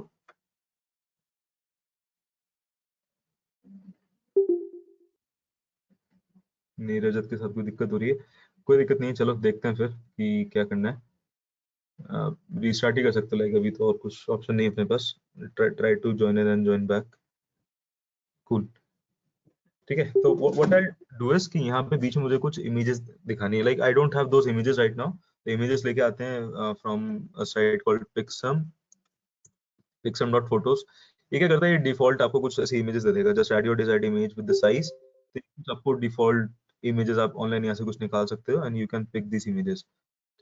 नहीं, रजत के साथ कोई दिक्कत हो रही है। कोई दिक्कत नहीं है, चलो देखते हैं फिर कि क्या करना है। रीस्टार्ट ही कर सकते, लाइक अभी तो और कुछ ऑप्शन नहीं है अपने पास। Try to join in and join back. Cool, ठीक है। तो व्हाट आई डू इज कि यहाँ पे बीच में मुझे कुछ इमेजेस दिखानी है, like I don't have those images right now. तो इमेजेस लेके आते हैं from a site called pixum.photos। ये क्या करता है, ये डिफॉल्ट आपको कुछ ऐसी इमेजेस दे देगा, just add your desired image with the size. तो कुछ आपको डिफॉल्ट इमेजेस आप ऑनलाइन यहाँ से कुछ निकाल सकते हो and you can pick this images.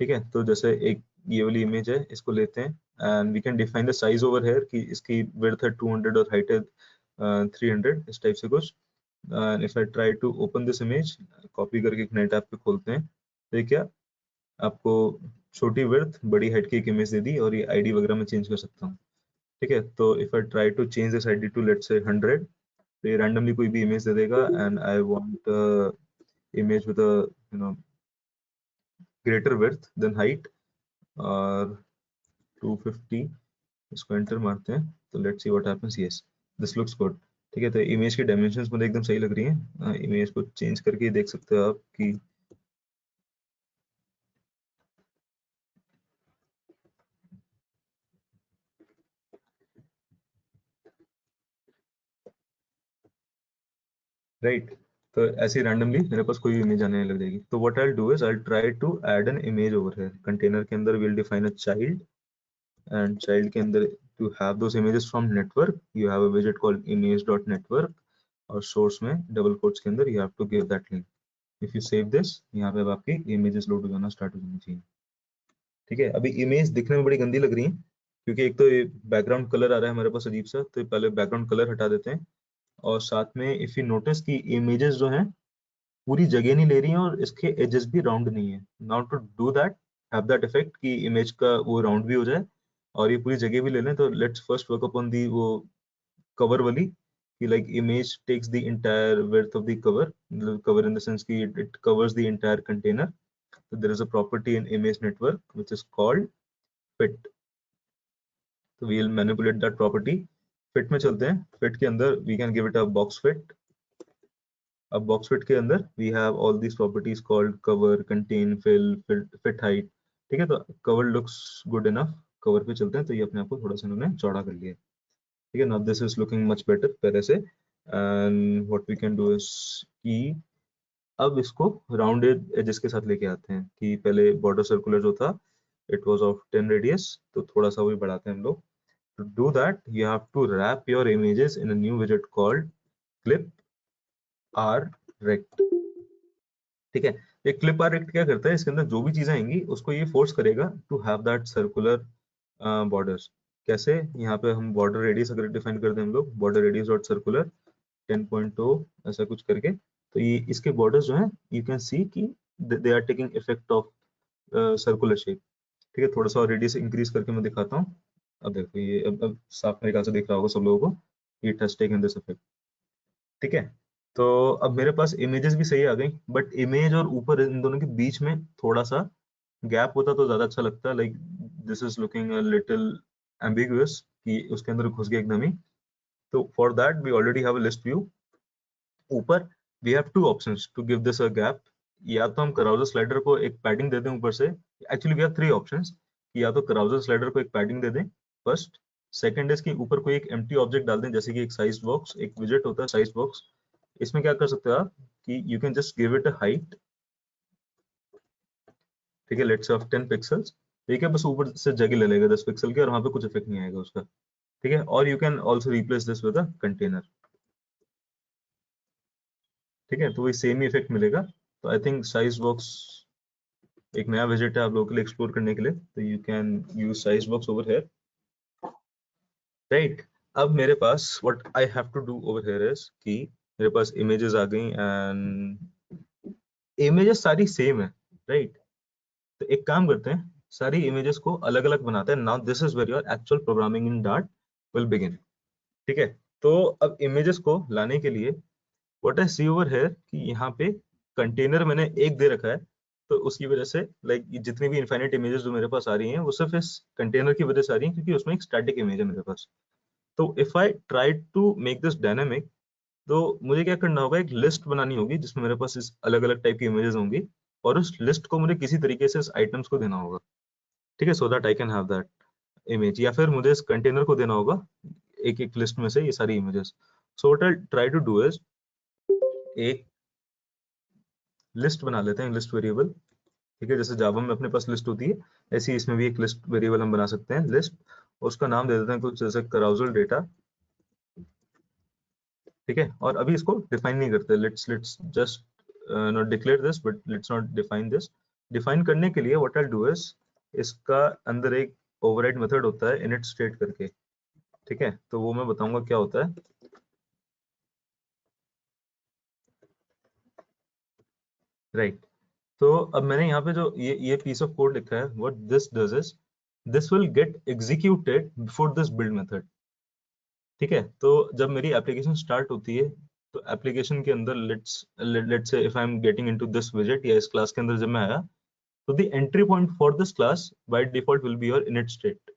ठीक है, तो जैसे एक ये वाली इमेज है, इसको लेते हैं and we can define the size over here कि इसकी विड्थ है 200 और हाइट है 300, इस टाइप से कुछ। And if I try to open this image, copy करके एक नए टैब पे खोलते हैं, तो ये क्या आपको छोटी विड्थ बड़ी हाइट की एक इमेज दे दी, और ये आईडी वगैरह में चेंज कर सकता हूँ। ठीक है, तो if I try to change this ID to let's say 100, तो ये रैंडमली कोई भी इमेज दे देगा and I want image with you know greater width than height और 250। इसको एंटर मारते हैं, तो let's see what happens. Yes, this looks good. ठीक है, तो इमेज की डायमेंशंस मुझे एकदम सही लग रही हैं। इमेज को चेंज करके देख सकते हो आप कि राइट। तो ऐसे रैंडमली मेरे पास कोई इमेज आने लग जाएगी। तो what I do is I try to add an image over here. Container के अंदर will define a child, and child के अंदर to have those images from network you have a विजेट कॉल्ड image.network, और सोर्स में डबल कोट्स के अंदर you have to give that link. If you save this, यहाँ पे अब आपकी इमेजेस लोड हो जाना स्टार्ट हो जानी चाहिए। ठीक है, अभी इमेज दिखने में बड़ी गंदी लग रही है क्योंकि एक तो ये बैकग्राउंड कलर आ रहा है हमारे पास अजीब सा, तो पहले बैकग्राउंड कलर हटा देते हैं। और साथ में इफ यू नोटिस कि इमेजेस जो हैं पूरी जगह नहीं ले रही हैं और इसके एजेस भी राउंड नहीं है। Now to do that, have that effect कि इमेज का वो राउंड भी हो जाए और ये पूरी जगह भी ले लें, तो let's first work upon the वो कवर वाली कि like image takes the entire width of the cover, cover in the sense कि it covers the entire container. So there is a property in image network which is called fit. So we'll manipulate that property. Fit में चलते हैं। Fit के अंदर we can give it a box fit. अब box fit के अंदर we have all these properties called cover, contain, fill, fit height. ठीक है, तो cover looks good enough. cover पे चलते हैं, तो ये अपने आप को थोड़ा सा इन्होंने चौड़ा कर लिया। ठीक है, now this is looking much better पहले से। And what we can do is कि अब इसको राउंडेड एजेस के साथ लेके आते हैं कि पहले बॉर्डर सर्कुलर जो था इट वाज ऑफ 10 रेडियस, तो थोड़ा सा वही बढ़ाते हैं हम लोग। To do that you have to wrap your images in a new विजेट कॉल्ड क्लिप आर रेक्ट। ठीक है, ये क्लिप आर रेक्ट क्या करता है, इसके अंदर जो भी चीजें आएंगी उसको ये फोर्स करेगा to have that circular borders. कैसे, यहाँ पे हम बॉर्डर रेडियस अगर डिफाइन कर दें हम लोग, बॉर्डर रेडियस डॉट सर्कुलर 10.2 ऐसा कुछ करके, तो ये इसके बॉर्डर्स जो हैं यू कैन सी कि they are taking effect of circular shape. ठीक है, थोड़ा सा रेडियस इंक्रीज करके मैं दिखाता हूँ। अब देखो ये अब साफ मेरे ख्याल से दिख रहा होगा सब लोगों को, it has taken this effect. ठीक है, तो अब मेरे पास इमेजेस भी सही आ गई, बट इमेज और ऊपर इन दोनों के बीच में थोड़ा सा गैप होता तो ज्यादा अच्छा लगता। Like this is looking a little ambiguous कि उसके अंदर घुस गया एकदम ही। तो for that we already have a list view. ऊपर we have two options to give this a gap. या तो हम कराउजर स्लाइडर को एक पैडिंग दे दें ऊपर से। Actually we have three options, या तो कराउजर स्लाइडर को एक पैडिंग दे दें फर्स्ट। सेकंड इज कि ऊपर कोई एक एम्प्टी ऑब्जेक्ट डाल दें, जैसे कि एक साइज बॉक्स, एक विजेट होता है साइज बॉक्स। इसमें क्या कर सकते हो आप कि you can just give it a height. ठीक है, लेट्स से ऑफ 10 पिक्सल्स। ठीक है, बस ऊपर से जगह ले लेगा 10 पिक्सल की और वहां पे कुछ इफेक्ट नहीं आएगा उसका। ठीक है, और you can also replace this with a container. ठीक है, तो वही सेम ही इफेक्ट मिलेगा। तो आई थिंक साइज बॉक्स एक नया विजेट है आप लोगों के लिए एक्सप्लोर करने के लिए, तो you can use size box over here. Right, अब मेरे पास what I have to do over here is कि मेरे पास इमेजेस आ गई एंड इमेजेस सारी सेम है। राइट, तो एक काम करते हैं, सारी इमेजेस को अलग अलग बनाते हैं। Now this is where your actual programming in Dart will begin. ठीक है, तो अब इमेजेस को लाने के लिए what I see over here कि यहाँ पे कंटेनर मैंने एक दे रखा है, तो उसकी वजह से लाइक जितनी भी इनफाइनाइट इमेजेस जो मेरे पास आ रही हैं वो सिर्फ इस कंटेनर की वजह से आ रही हैं क्योंकि उसमें एक स्टैटिक इमेज है मेरे पास। तो if I try to make this dynamic, तो मुझे क्या करना होगा, एक लिस्ट बनानी होगी जिसमें मेरे पास इस अलग अलग टाइप की इमेजेस होंगी और उस लिस्ट को मुझे किसी तरीके से इस आइटम्स को देना होगा। ठीक है, so that I can have that image, या फिर मुझे इस कंटेनर को देना होगा एक एक लिस्ट में से ये सारी images. So what I try to do is एक लिस्ट बना लेते हैं, लिस्ट वेरिएबल। ठीक है, जैसे जावा में अपने पास लिस्ट होती है, ऐसे ही इसमें भी एक लिस्ट वेरिएबल हम बना सकते हैं, लिस्ट। उसका नाम दे देते हैं कुछ जैसे carousel डेटा। ठीक है, और अभी इसको डिफाइन नहीं करते, let's just not declare this, but let's not define this. Define करने के लिए व्हाट आई डू इज इसका अंदर एक ओवरराइड मेथड होता है init state करके। ठीक है, तो वो मैं बताऊंगा क्या होता है। राइट, तो अब मैंने यहाँ पे जो ये पीस ऑफ कोड लिखा है, what this does is this will get executed before this build method. ठीक है, तो जब मेरी एप्लीकेशन स्टार्ट होती है तो एप्लीकेशन के अंदर let's say if I am getting into this विजेट या इस क्लास के अंदर जब मैं आया, तो the entry point for this class by default will be your init state।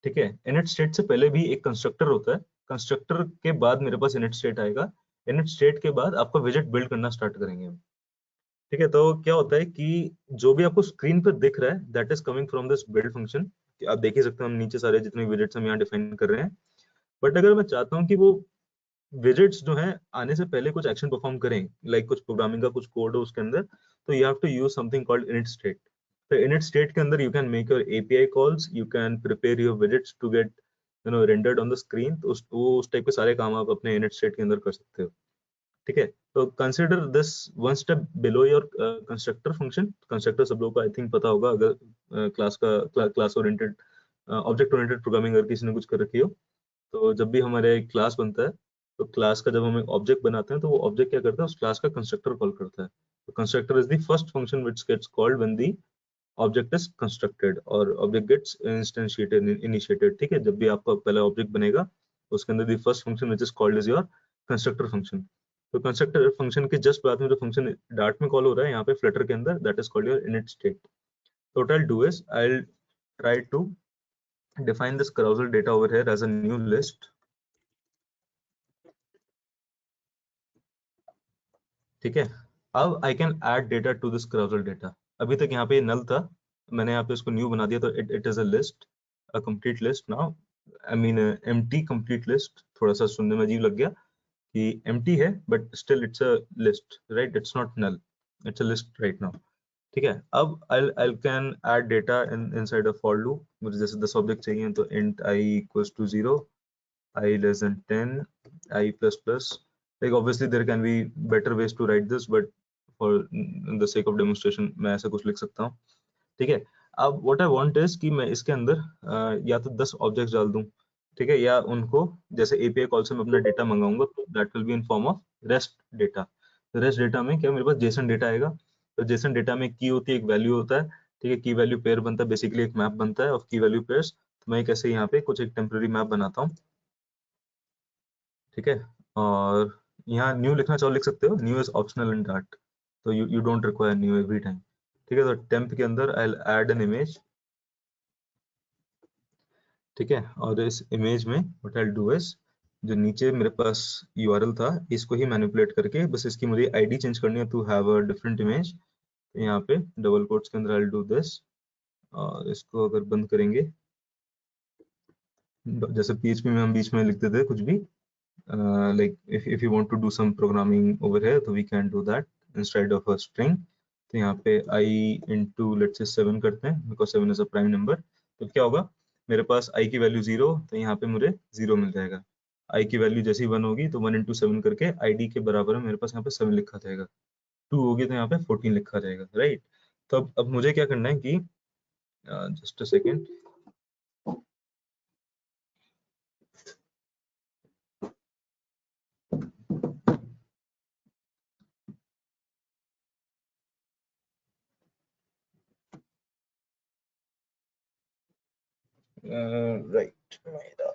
ठीक है, init state से पहले भी एक कंस्ट्रक्टर होता है, कंस्ट्रक्टर के बाद मेरे पास init state आएगा, init state के बाद आपका विजेट बिल्ड करना स्टार्ट करेंगे हम। ठीक है, तो क्या होता है कि जो भी आपको स्क्रीन पर दिख रहा है that is coming from this build function. आप देख ही सकते हैं हम नीचे सारे जितने विजेट्स हम यहाँ डिफाइन कर रहे हैं। बट अगर मैं चाहता हूँ कि वो विजेट्स जो है आने से पहले कुछ एक्शन परफॉर्म करें, लाइक कुछ प्रोग्रामिंग का कुछ कोड हो उसके अंदर, तो you have to use something called init state। तो init state के अंदर you can make your API calls, you can prepare your widgets to get rendered on the screen. तो उस टाइप के सारे काम आप अपने init state के अंदर कर सकते हो। ठीक है, तो consider this one step below your constructor function. Constructor सब लोगों को आई थिंक पता होगा, अगर class oriented object oriented programming अगर किसी ने कुछ कर रखी हो। तो जब भी हमारे एक क्लास बनता है, तो क्लास का जब हम एक ऑब्जेक्ट बनाते हैं तो वो ऑब्जेक्ट क्या करता है, उस क्लास का कंस्ट्रक्टर कॉल करता है। तो constructor is the first function which gets called when the object is constructed और ऑब्जेक्ट गेट्स इंस्टेंशिएटेड इनिशिएटेड। ठीक है, जब भी आपका पहला ऑब्जेक्ट बनेगा उसके अंदर the first function which is called is your constructor function. तो कंस्ट्रक्टर फंक्शन के जस्ट बाद में जो फंक्शन डार्ट में कॉल हो रहा है यहाँ पे फ्लटर के अंदर, that is called your init state। So what I'll do is I'll try to define this carousel data over here as a new list। ठीक है, अब I can add data to this carousel data. अभी तक यहाँ पे नल था, मैंने यहाँ पे इसको न्यू बना दिया, तो it is a list, a complete list now. I mean empty complete list. थोड़ा सा सुनने में अजीब लग गया कि एम्प्टी है, but still it's a list, right? It's not null, it's a list right now. ठीक है, अब I can add data inside a for loop. मुझे जैसे 10 ऑब्जेक्ट चाहिए, तो int I equals to 0, I less than 10, I plus plus। Like obviously there can be better ways to write this, but for the sake of demonstration मैं ऐसा कुछ लिख सकता हूँ। ठीक है, अब what I want is कि मैं इसके अंदर या तो 10 ऑब्जेक्ट्स डाल दूं, ठीक है, या उनको जैसे API कॉल से मैं अपना डेटा मंगाऊंगा, तो that will be in form of rest data. Rest data में क्या मेरे पास जेसन डेटा आएगा। तो जेसन डेटा में की होती है, एक वैल्यू होता है। ठीक है, की वैल्यू पेयर बनता है, बेसिकली एक मैप बनता है ऑफ की वैल्यू पेयर्स। तो मैं कैसे यहाँ पे कुछ एक टेम्पररी मैप बनाता हूँ। ठीक है, और यहाँ न्यू लिखना चाहो लिख सकते हो, new is optional in Dart, so you don't require new every time. ठीक है, तो टेम्प के अंदर I will add an image. ठीक है, और इस इमेज में what I will do is जो नीचे मेरे पास यूआरएल था, इसको ही मैनिपुलेट करके बस इसकी मुझे आईडी चेंज करनी है to have a different image. यहाँ पे डबल कोट्स के अंदर आई विल डू दिस, और इसको अगर बंद करेंगे, जैसे PHP में हम बीच में लिखते थे कुछ भी, like if you want to do some programming over here, so we can do that instead of a string। तो यहाँ पे I into let's say 7 करते हैं, because 7 is a prime number। तो क्या होगा, मेरे पास I की वैल्यू 0, तो यहाँ पे मुझे 0 मिल जाएगा। I की वैल्यू जैसी 1 होगी तो 1 into 7 करके ID के बराबर है, मेरे पास यहाँ पे 7 लिखा जाएगा। 2 होगी तो यहाँ पे 14 लिखा जाएगा, राइट? तो अब मुझे क्या करना है कि जस्ट अ सेकेंड, राइट, मेरा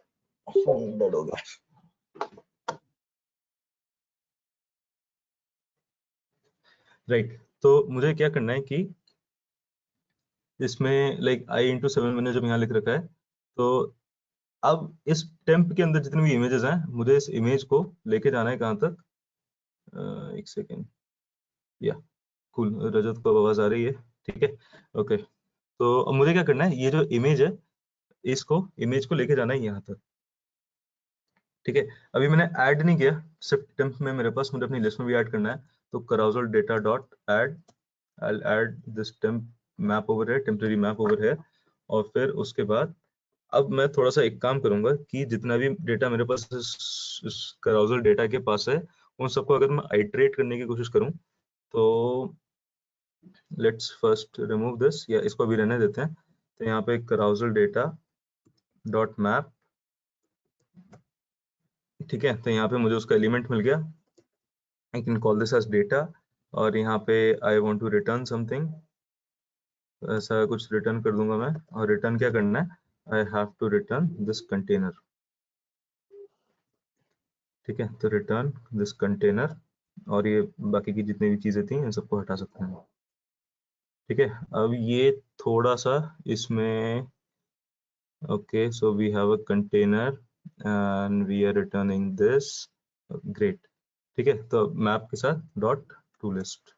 फोन डेड हो गया। राइट, तो मुझे क्या करना है कि इसमें लाइक I into 7 मैंने जब यहाँ लिख रखा है, तो अब इस टेम्प के अंदर जितनी भी इमेजेस हैं, मुझे इस इमेज को लेके जाना है कहाँ तक। एक सेकेंड, या कूल, रजत को आवाज आ रही है? ठीक है, ओके। तो अब मुझे क्या करना है, ये जो इमेज है इसको इमेज को लेके जाना है यहाँ तक, ठीक है। अभी मैंने ऐड नहीं किया, सिर्फ टेम्प में मेरे पास, मुझे अपनी लिस्ट में भी ऐड करना है। तो carousel data dot add, I'll add this temp map over here, temporary map over here। और फिर उसके बाद अब मैं थोड़ा सा एक काम करूंगा कि जितना भी डेटा मेरे पास इस carousel डेटा के पास है, उन सबको अगर मैं आइटरेट करने की कोशिश करूं, तो लेट्स फर्स्ट रिमूव दिस, या इसको भी रहने देते हैं। तो यहाँ पे carousel data dot map, ठीक है। तो यहाँ पे मुझे उसका एलिमेंट मिल गया, I can call this as data, और यहाँ पे I want to return something, ऐसा कुछ रिटर्न कर दूंगा मैं। और रिटर्न क्या करना है, I have to return this container, ठीक है। तो रिटर्न दिस कंटेनर, और ये बाकी की जितनी भी चीजें थी इन सबको हटा सकते हैं, ठीक है। अब ये थोड़ा सा इसमें, okay, so we have a container and we are returning this, great, ठीक है। तो मैप के साथ dot to list,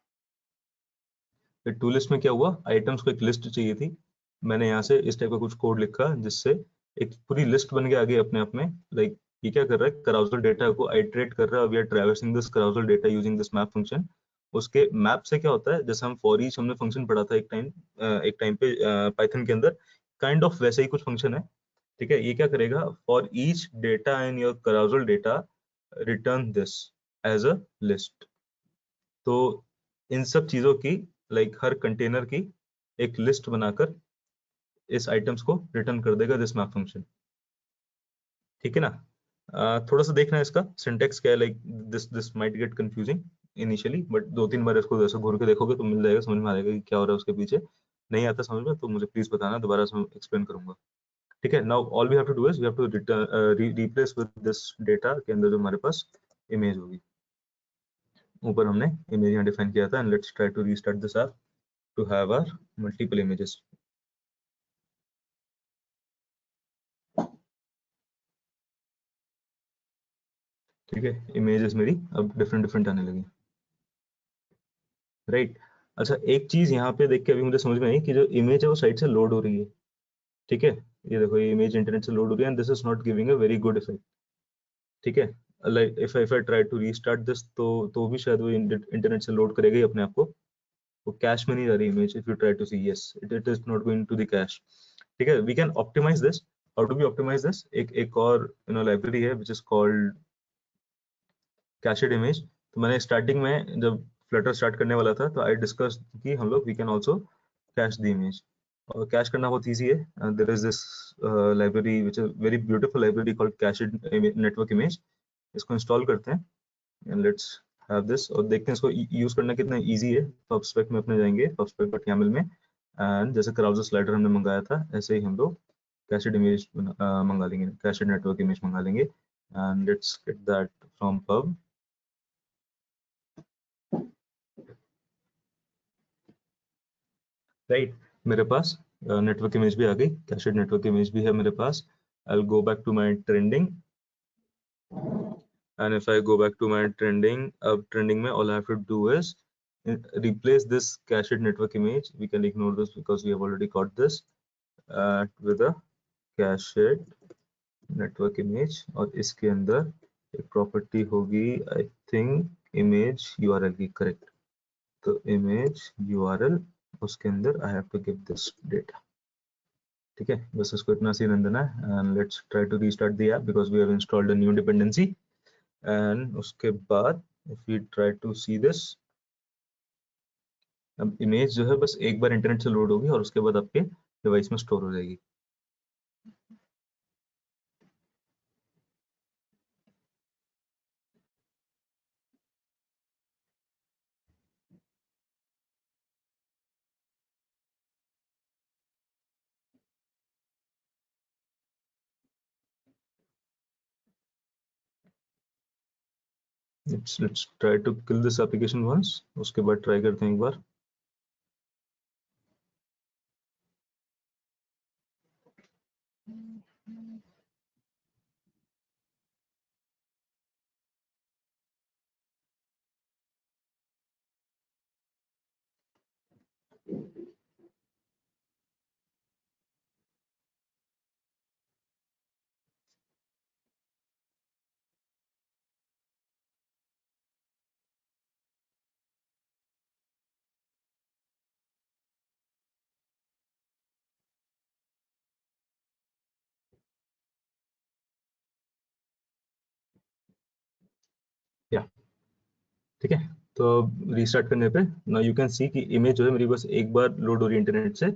to list में क्या हुआ, आइटम्स को एक लिस्ट चाहिए थी, मैंने यहाँ से इस टाइप का कुछ कोड लिखा जिससे एक पूरी लिस्ट बन के आ गई अपने आप में। लाइक ये क्या कर रहा है, carousel डेटा को आइटरेट कर रहा है, we are traversing this carousel data using this map function. उसके मैप से क्या होता है, जैसे हम फॉर ईच हमने फंक्शन पढ़ा था एक टाइम पे पाइथन के अंदर, काइंड ऑफ वैसे ही कुछ फंक्शन है, ठीक है। ये क्या करेगा, for each data in your carousel data return this as a list. तो इन सब चीजों की, लाइक हर कंटेनर की एक लिस्ट बनाकर इस आइटम्स को रिटर्न कर देगा दिस मैप फंक्शन, ठीक है ना। थोड़ा सा देखना है इसका सिंटेक्स क्या है, like this this might get confusing initially, but दो तीन बार इसको जैसे घूर के देखोगे तो मिल जाएगा, समझ में आ जाएगा कि क्या हो रहा है उसके पीछे। नहीं आता समझ में तो मुझे प्लीज बताना, दोबारा से एक्सप्लेन करूंगा, ठीक है। Now all we have to do is we have to return replace with this data के अंदर जो हमारे पास इमेज होगी, ऊपर हमने इमेज यहाँ डिफाइन किया था, and let's try to restart this app to have our multiple images, ठीक है। इमेजेस मेरी अब डिफरेंट डिफरेंट आने लगी, राइट। अच्छा, एक चीज यहाँ पे देख के अभी मुझे समझ में आई कि जो इमेज है वो साइड से लोड हो रही है, ठीक है। ये देखो, ये इमेज इंटरनेट से लोड हो रही है, and this is not giving a very good effect, ठीक है। Like if I try to restart this, तो भी शायद वो इंटरनेट से लोड करेगा ही अपने आप को, वो कैश में नहीं जा रही image. If you try to see, yes, it is not going to the cache, ठीक है। We can optimise this. How do we optimise this, एक और लाइब्रेरी है which is called cached image. तो मैंने स्टार्टिंग में जब फ्लटर स्टार्ट करने वाला था तो आई डिस्कस कि हम लोग we can also cache the image, और कैश करना बहुत ईजी है। There is this library which is very beautiful library called cached network image. इसको इंस्टॉल करते हैं एंड लेट्स हैव दिस, और देखते हैं इसको यूज करना कितना इजी है। पबस्पेक में अपने जाएंगे, pubspec.yaml में, एंड जैसे carousel स्लाइडर हमने मंगाया था ऐसे ही हम लोग कैशेड इमेज मंगा लेंगे, कैशेड नेटवर्क इमेज मंगा लेंगे, and let's get that from pub, right. मेरे पास नेटवर्क इमेज भी आ गई, कैशेड नेटवर्क इमेज भी है मेरे पास। I'll go back to my trending, and if I go back to my trending, अब trending में all I have to do is replace this cached network image. We can ignore this because we have already got this with a cached network image, और इसके अंदर एक प्रॉपर्टी होगी I think image URL की, करेक्ट। तो image URL, उसके अंदर I have to give this data, ठीक है। बस इसको इतना सी रन देना है, and let's try to restart the app because we have installed a new dependency. And उसके बाद if we try to see this, अब इमेज जो है बस एक बार इंटरनेट से लोड होगी और उसके बाद आपके डिवाइस में स्टोर हो जाएगी। Let's try to kill this application once, उसके बाद ट्राई करते हैं एक बार। ठीक है, तो रीस्टार्ट करने पे नाउ यू कैन सी कि इमेज जो है मेरी बस एक बार लोड हो रही है इंटरनेट से।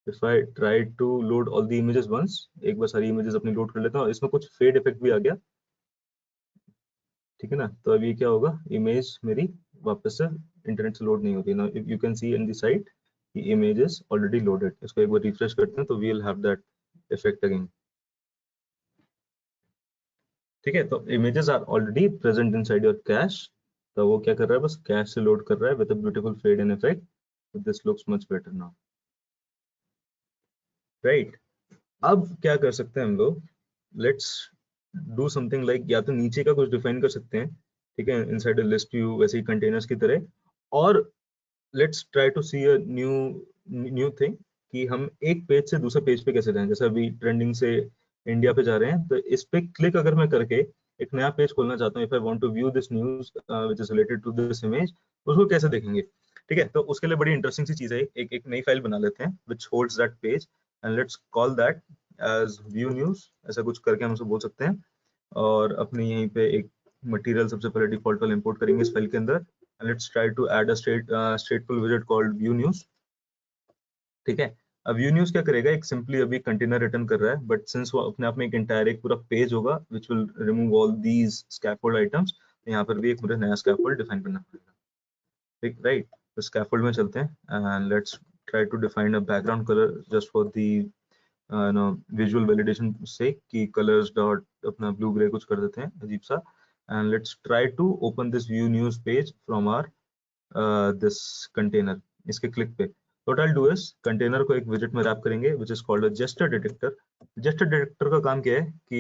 If I try to load all the images once, एक बार सारी इमेजेस अपनी लोड कर लेता हूँ, इसमें कुछ फेड इफेक्ट भी आ गया, ठीक है ना। तो अभी क्या होगा, इमेज मेरी वापस से इंटरनेट से लोड नहीं होती ना। You can see in the site कि इमेज इज ऑलरेडी लोडेड। इसको एक बार रिफ्रेश करते हैं तो we will have that effect again. ठीक है, तो images are already present inside your cache. तो वो क्या कर रहा है, बस कैश से लोड कर रहा है with a beautiful fade in effect. This looks much better now, right. अब क्या कर सकते हैं हम लोग, लेट्स डू समथिंग लाइक, या तो नीचे का कुछ डिफाइन कर सकते हैं, ठीक है, इनसाइड अ लिस्ट व्यू वैसे ही कंटेनर्स की तरह। और let's try to see a new thing कि हम एक पेज से दूसरे पेज पे कैसे जाएं। जैसे अभी ट्रेंडिंग से इंडिया पे जा रहे हैं, तो इस पे क्लिक अगर मैं करके एक नया पेज खोलना चाहता हूँ, if I want to view this news which is related to this image, उसको कैसे देखेंगे। ठीक है, तो उसके लिए बड़ी इंटरेस्टिंग सी चीज है, एक नई फाइल बना लेते हैं which holds that page and let's call that as view news, ऐसा कुछ करके हम उसे बोल सकते हैं। और अपनी यहीं पे एक मटेरियल सबसे पहले डिफॉल्ट वाला इंपोर्ट करेंगे इस फाइल के अंदर। Let's try to add a stateful widget called view news। ठीक है, अब view news क्या करेगा, एक सिंपली अभी कंटेनर रिटर्न कर रहा है, बट सिंस वो अपने आप में एक एंटायर एक पूरा पेज होगा which will remove all these scaffold items, तो यहाँ पर भी एक मुझे नया scaffold डिफाइन करना पड़ेगा। ठीक, राइट। तो scaffold में चलते हैं and let's try to define a background color just for the visual validation से कि colors dot अपना blue gray कुछ कर देते हैं अजीब सा। and let's try to open this view news page from our this container। इसके क्लिक पे what I'll do is container को एक विजेट में रैप करेंगे which is called a gesture detector। gesture detector का काम क्या है कि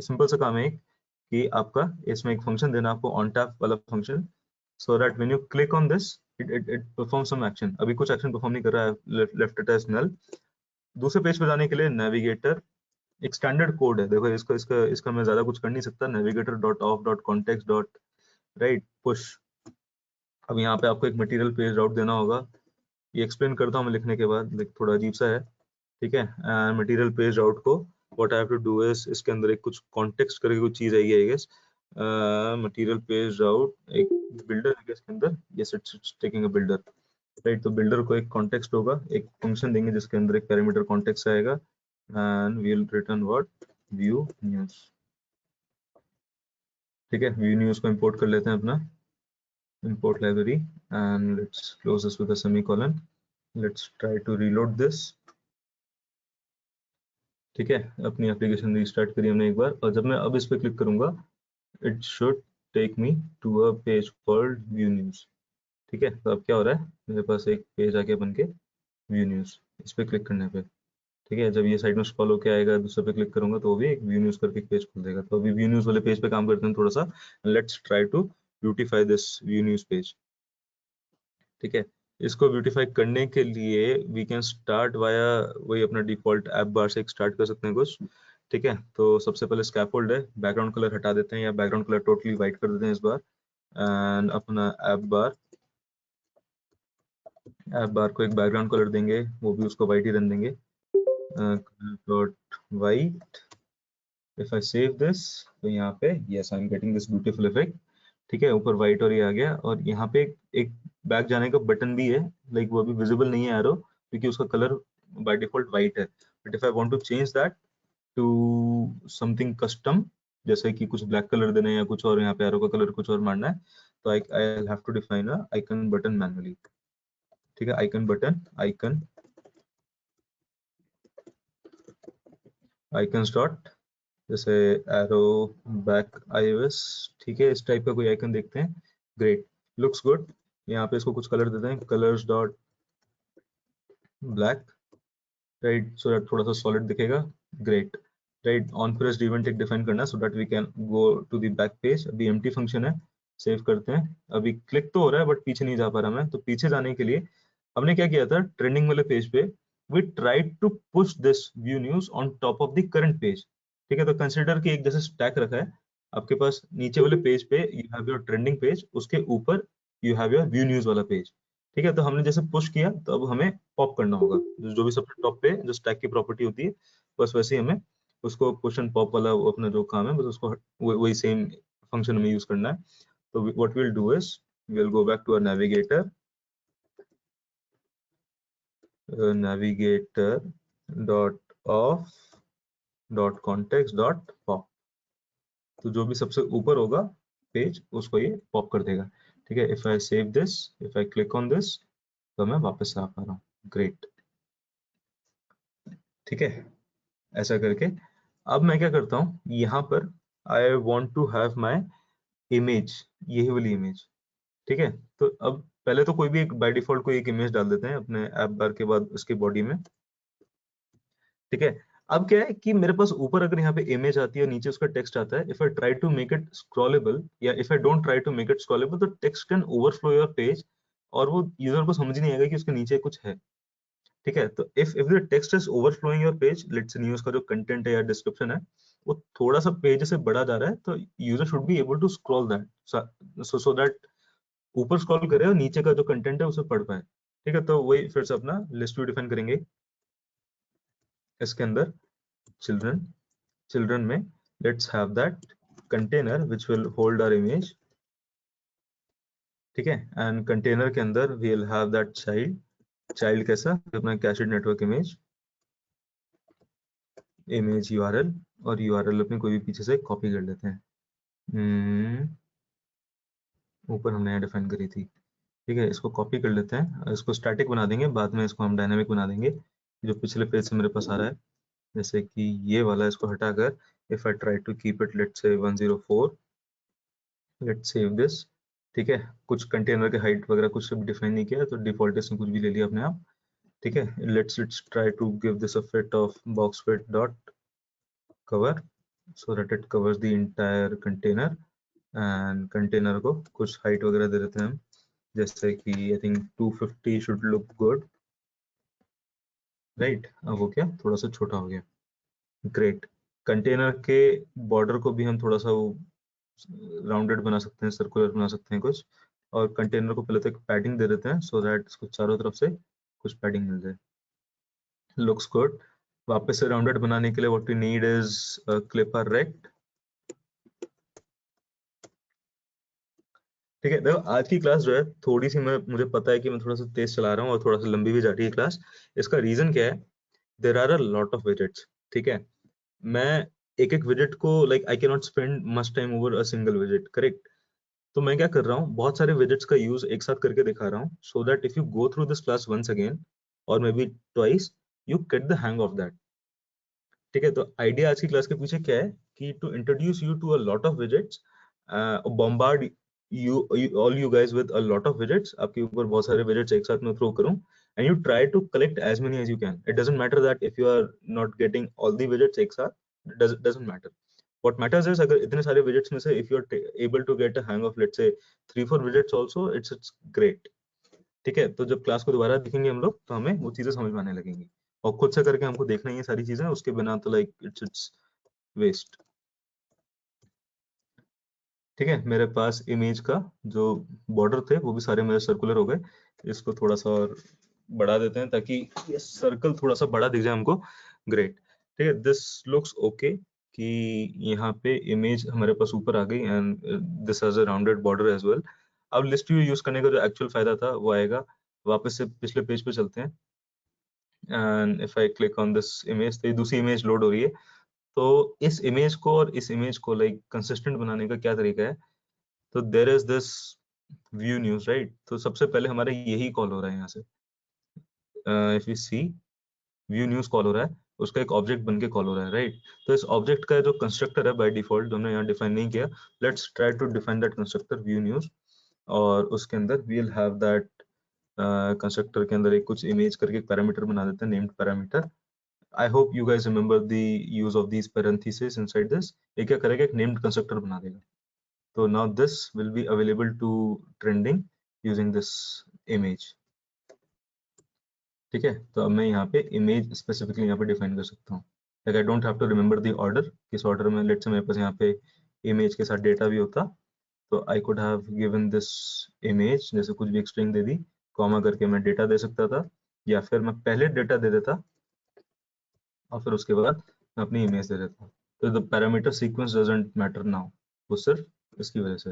सिंपल सा काम है कि आपका इसमें एक फंक्शन देना, आपको on tap वाला function, so that when you click on this it performs some action। अभी कुछ एक्शन परफॉर्म नहीं कर रहा है, left it as null। दूसरे पेज पे जाने के लिए नेविगेटर एक स्टैंडर्ड कोड है, देखो इसको इसका इसका मैं ज्यादा कुछ कर नहीं सकता। Navigator dot of dot context dot right push. अब यहाँ पे आपको एक मटेरियल पेज राउट देना होगा, ये एक्सप्लेन करता हूँ मैं लिखने के बाद, लाइक थोड़ा अजीब सा है। ठीक है, मटेरियल पेज राउट को what I have to do is, इसके अंदर एक कुछ कॉन्टेक्स्ट करके कुछ चीज आएगी I guess. Material page route एक बिल्डर है इसके अंदर, yes it's taking a builder, right. तो बिल्डर को एक कॉन्टेक्स्ट होगा, एक फंक्शन देंगे जिसके अंदर एक पैरामीटर कॉन्टेक्स्ट आएगा and we will return what, view news. ठीक है, व्यू न्यूज को इंपोर्ट कर लेते हैं अपना import library and let's close this with a semicolon। let's try to reload this। ठीक है, अपनी एप्लीकेशन रीस्टार्ट करी हमने एक बार, और जब मैं अब इस पे क्लिक करूंगा it should take me to a page called view news. ठीक है, तो अब क्या हो रहा है, मेरे पास एक पेज आ गया बन के व्यू न्यूज। इस पे क्लिक करने पे ठीक है, जब ये साइड में स्क्रॉल होके आएगा दूसरे पे क्लिक करूंगा तो वो भी एक व्यू न्यूज करके पेज खुल देगा। तो अभी व्यू न्यूज वाले पेज पे काम करते हैं थोड़ा सा। Let's try to beautify this view news page. ठीक है, इसको ब्यूटीफाई करने के लिए वी कैन स्टार्ट वाया वही अपना डिफॉल्ट ऐप बार से स्टार्ट कर सकते हैं कुछ। ठीक है, तो सबसे पहले स्कैफोल्ड है, बैकग्राउंड कलर हटा देते हैं या बैकग्राउंड कलर टोटली वाइट कर देते हैं इस बार। एंड अपना ऐप बार को एक बैकग्राउंड कलर देंगे, वो भी उसको वाइट ही रहने देंगे, dot white. If I save this तो यहाँ पे yes I am getting this beautiful effect. ठीक है, ऊपर व्हाइट और ये आ गया, और यहाँ पे एक बैक जाने का बटन भी है, लाइक वो अभी विजिबल नहीं है एरो क्योंकि उसका कलर बाय डिफॉल्ट व्हाइट है। But if I want to change that to something custom, जैसे कि कुछ ब्लैक कलर देना है या कुछ और यहाँ पे एरो का कलर कुछ और मारना है, तो I have to define a icon button manually. ठीक है, आइकन बटन आइकन्स डॉट जैसे एरो बैक iOS। ठीक है, इस टाइप का कोई आइकन देखते हैं, ग्रेट, लुक्स गुड। यहाँ पे इसको कुछ कलर देते हैं, colours dot black, right, so that थोड़ा सा सॉलिड दिखेगा, great, right. On pressed event एक डिफाइन करना so that we can go to the back page. अभी एम्प्टी फंक्शन है, सेव करते हैं। अभी क्लिक तो हो रहा है बट पीछे नहीं जा पा रहा मैं, तो पीछे जाने के लिए हमने क्या किया था, ट्रेंडिंग वाले पेज पे we tried to push this view news on top of the current page. ठीक है, तो कंसिडर कि एक जैसे स्टैक रखा है आपके पास, नीचे वाले पेज पे you have your trending page, उसके ऊपर you have your view news वाला पेज। ठीक है, तो हमने जैसे पुश किया तो अब हमें पॉप करना होगा, जो भी सबसे टॉप पे जो स्टैक की प्रॉपर्टी होती है, बस वैसे ही हमें उसको पुश एंड पॉप वाला वो अपना जो काम है बस उसको वही सेम फंक्शन में यूज करना है। तो what will do is we'll go back to our navigator, navigator dot off dot context dot pop। तो जो भी सबसे ऊपर होगा पेज उसको ये पॉप कर देगा, ठीक है। If I save this, if I click on this, तो मैं वापस से आ पा रहा हूँ। ग्रेट, ठीक है। ऐसा करके अब मैं क्या करता हूँ, यहाँ पर I want to have my image, यही वाली इमेज, ठीक है। तो अब पहले तो कोई भी एक बाय डिफॉल्ट कोई एक इमेज डाल देते हैं अपने ऐप बार के बाद उसके बॉडी में, ठीक है। अब क्या है कि मेरे पास ऊपर अगर यहाँ पे इमेज आती है, नीचे उसका टेक्स्ट आता है, if I try to make it scrollable या if I don't try to make it scrollable, तो text can overflow your page और वो यूजर को समझ नहीं आएगा कि उसके नीचे कुछ है, ठीक है। तो if the text is overflowing your page, let's say news का जो कंटेंट है या डिस्क्रिप्शन है वो थोड़ा सा पेज से बड़ा जा रहा है, तो user should be able to scroll that so that ऊपर स्क्रॉल करे और नीचे का जो कंटेंट है उसे पढ़ पाए, ठीक है। तो वही फिर से अपना लिस्ट व्यू डिफाइन करेंगे इसके अंदर। चिल्ड्रन, चिल्ड्रन में let's have that container which will hold our image, ठीक है। एंड कंटेनर के अंदर we will have that child, child कैसा, अपना cached network image, image URL, और यूआरएल अपने कोई भी पीछे से कॉपी कर लेते हैं। ऊपर हमने यहाँ डिफाइन करी थी, ठीक है। इसको कॉपी कर लेते हैं, इसको स्टैटिक बना देंगे, बाद में इसको हम डायनामिक बना देंगे। जो पिछले पेज से मेरे पास आ रहा है, जैसे कि ये वाला, इसको हटाकर if I try to keep it let's say 104, let's save this, ठीक है। कुछ कंटेनर के हाइट वगैरह कुछ भी डिफाइन नहीं किया, तो डिफॉल्ट इसने कुछ भी ले लिया अपने आप, ठीक है। Let's try to give this a fit of box fit dot cover so that it covers the entire container, and container को कुछ हाइट वगैरह दे देते हैं हम, जैसे कि I think 250 should look good, right. अब वो क्या थोड़ा सा छोटा हो गया, ग्रेट। कंटेनर के बॉर्डर को भी हम थोड़ा सा वो राउंडेड बना सकते हैं, सर्कुलर बना सकते हैं कुछ, और कंटेनर को पहले तो एक पैडिंग दे देते हैं सो दैट इसको चारों तरफ से कुछ पैडिंग मिल जाए, लुक्स गुड। वापस से राउंडेड बनाने के लिए what we need is clipper rect, ठीक है। देखो आज की क्लास जो है थोड़ी सी, मुझे पता है कि मैं थोड़ा सा तेज चला रहा हूँ और थोड़ा सा लंबी भी जा रही है क्लास। इसका रीजन क्या है, there are a lot of widgets, ठीक है। मैं एक एक विजेट को I can not spend much time over a single विजेट, करेक्ट। तो मैं क्या कर रहा हूँ, बहुत सारे विजेट्स का यूज एक साथ करके दिखा रहा हूँ, so that if you go through this class once again और may be twice, you get the hang of that, ठीक है। तो आइडिया आज की क्लास के पीछे क्या है कि to introduce you to a lot of widgets, bombard you all you guys with a lot of widgets, आपके ऊपर बहुत सारे widgets एक साथ में थ्रो करूं, and you try to collect as many as you can. It doesn't matter that if you are not getting all the widgets एक साथ, doesn't matter. What matters is अगर इतने सारे widgets में से if you are able to get a hang of let's say 3-4 widgets also, it's great, ठीक है। तो जब क्लास को दोबारा देखेंगे हम लोग तो हमें वो चीजें समझ में आने लगेंगी, और खुद से करके हमको देखना ही है सारी चीजें, उसके बिना तो इट्स वेस्ट, ठीक है। मेरे पास इमेज का जो बॉर्डर थे वो भी सारे मेरे सर्कुलर हो गए, इसको थोड़ा सा और बढ़ा देते हैं ताकि ये सर्कल थोड़ा सा बड़ा दिख जाए हमको, ग्रेट, ठीक है। दिस लुक्स ओके कि यहाँ पे इमेज हमारे पास ऊपर आ गई and this has a rounded border as well. अब लिस्ट व्यू यूज करने का जो एक्चुअल फायदा था वो आएगा, वापस से पिछले पेज पे चलते हैं, and if I click on this image तो ये दूसरी इमेज लोड हो रही है। तो इस इमेज को और इस इमेज को कंसिस्टेंट बनाने का क्या तरीका है, तो there is this view news, right. तो सबसे पहले हमारा यही कॉल हो रहा है यहाँ से, if you see view news call हो रहा है, उसका एक ऑब्जेक्ट बन के कॉल हो रहा है, राइट। तो इस ऑब्जेक्ट का जो कंस्ट्रक्टर है बाय डिफॉल्ट जो हमने यहाँ डिफाइन नहीं किया, let's try to define that constructor view news, और उसके अंदर we will have that constructor के अंदर एक कुछ इमेज करके एक पैरामीटर बना देते हैं, named parameter. I hope you guys remember the use of these parenthesis inside this. ये क्या करेगा, एक नेम्ड कंस्ट्रक्टर बना देगा। So now this will be available to trending using this image, ठीक है। तो अब मैं यहाँ पे इमेज स्पेसिफिकली यहाँ पे डिफाइन कर सकता हूँ, like I don't have to remember the order, किस ऑर्डर में लेट्स से मेरे पास यहाँ पे इमेज के साथ डेटा भी होता, तो I could have given this image, जैसे कुछ भी एक स्ट्रिंग दे दी, कॉमा करके मैं डेटा दे सकता था, या फिर मैं पहले डेटा दे देता और फिर उसके बाद मैं अपनी इमेज दे देता। तो the parameter sequence doesn't matter now, वो सिर्फ इसकी वजह से,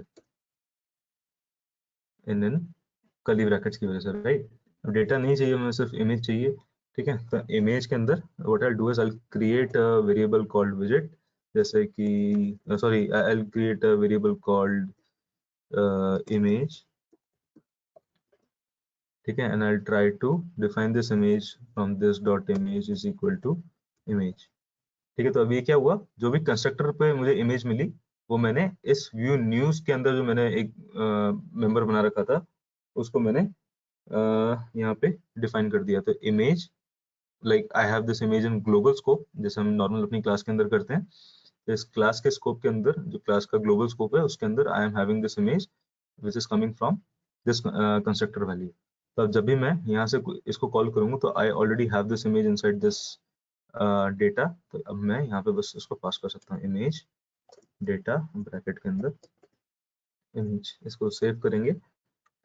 इन कर्ली ब्रैकेट्स की वजह से, राइट। अब डेटा नहीं चाहिए, हमें सिर्फ इमेज चाहिए, ठीक है। तो इमेज के अंदर what I do is I create a variable called विजेट, जैसे कि sorry I create a variable called image, ठीक है, and I'll try to define this image from this dot image is equal to image, ठीक है। तो अब ये क्या हुआ, जो भी कंस्ट्रक्टर पे मुझे इमेज मिली वो मैंने इस व्यू न्यूज के अंदर जो मैंने एक मेंबर बना रखा था उसको मैंने यहाँ पे डिफाइन कर दिया। तो image like I have this image in global scope, जैसे हम नॉर्मल अपनी क्लास के अंदर करते हैं। तो इस क्लास के स्कोप के अंदर, जो क्लास का ग्लोबल स्कोप है उसके अंदर I am having this image which is coming from this constructor value. तो अब जब भी मैं यहाँ से इसको कॉल करूंगा तो I already have this image inside this data. तो अब मैं यहाँ पे बस इसको पास कर सकता हूँ, इमेज डेटा ब्रैकेट के अंदर इमेज, इसको सेव करेंगे,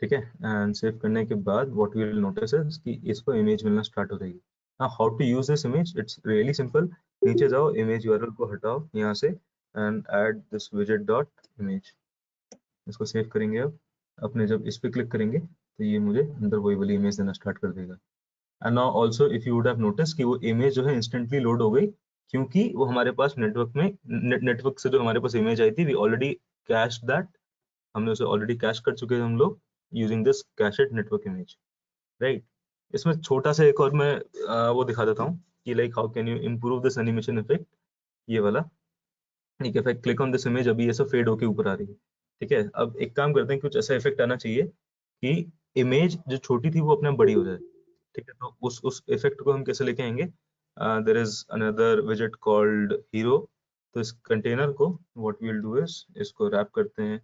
ठीक है। एंड सेव करने के बाद what we will notice is कि इसको इमेज मिलना स्टार्ट हो जाएगी। Now how to use this image, it's really simple. नीचे जाओ, इमेज यूआरएल को हटाओ यहाँ से एंड ऐड दिस विजेट डॉट इमेज, इसको सेव करेंगे। अब अपने जब इस पे क्लिक करेंगे तो ये मुझे अंदर वही वाली इमेज देना स्टार्ट कर देगा। And now also if you would have notice कि वो इमेज जो है इंस्टेंटली लोड हो गई, क्योंकि वो हमारे पास नेटवर्क में नेटवर्क से जो हमारे पास इमेज आई थी वी ऑलरेडी कैश दैट, हमने उसे ऑलरेडी कैश कर चुके हैं हम लोग using this cached network image, right. इसमें छोटा सा एक और मैं वो दिखा देता हूँ कि like how can you improve this animation effect, ये वाला। ठीक है, if click on this image, अभी ये सब फेड होके ऊपर आ रही है, ठीक है। अब एक काम करते हैं, कुछ ऐसा इफेक्ट आना चाहिए कि इमेज जो छोटी थी वो अपने आप बड़ी हो जाए, ठीक है। तो उस इफेक्ट को हम कैसे लेके आएंगे, देयर इज अनदर विजेट कॉल्ड हीरो। तो इस कंटेनर को what we will do is इसको रैप करते हैं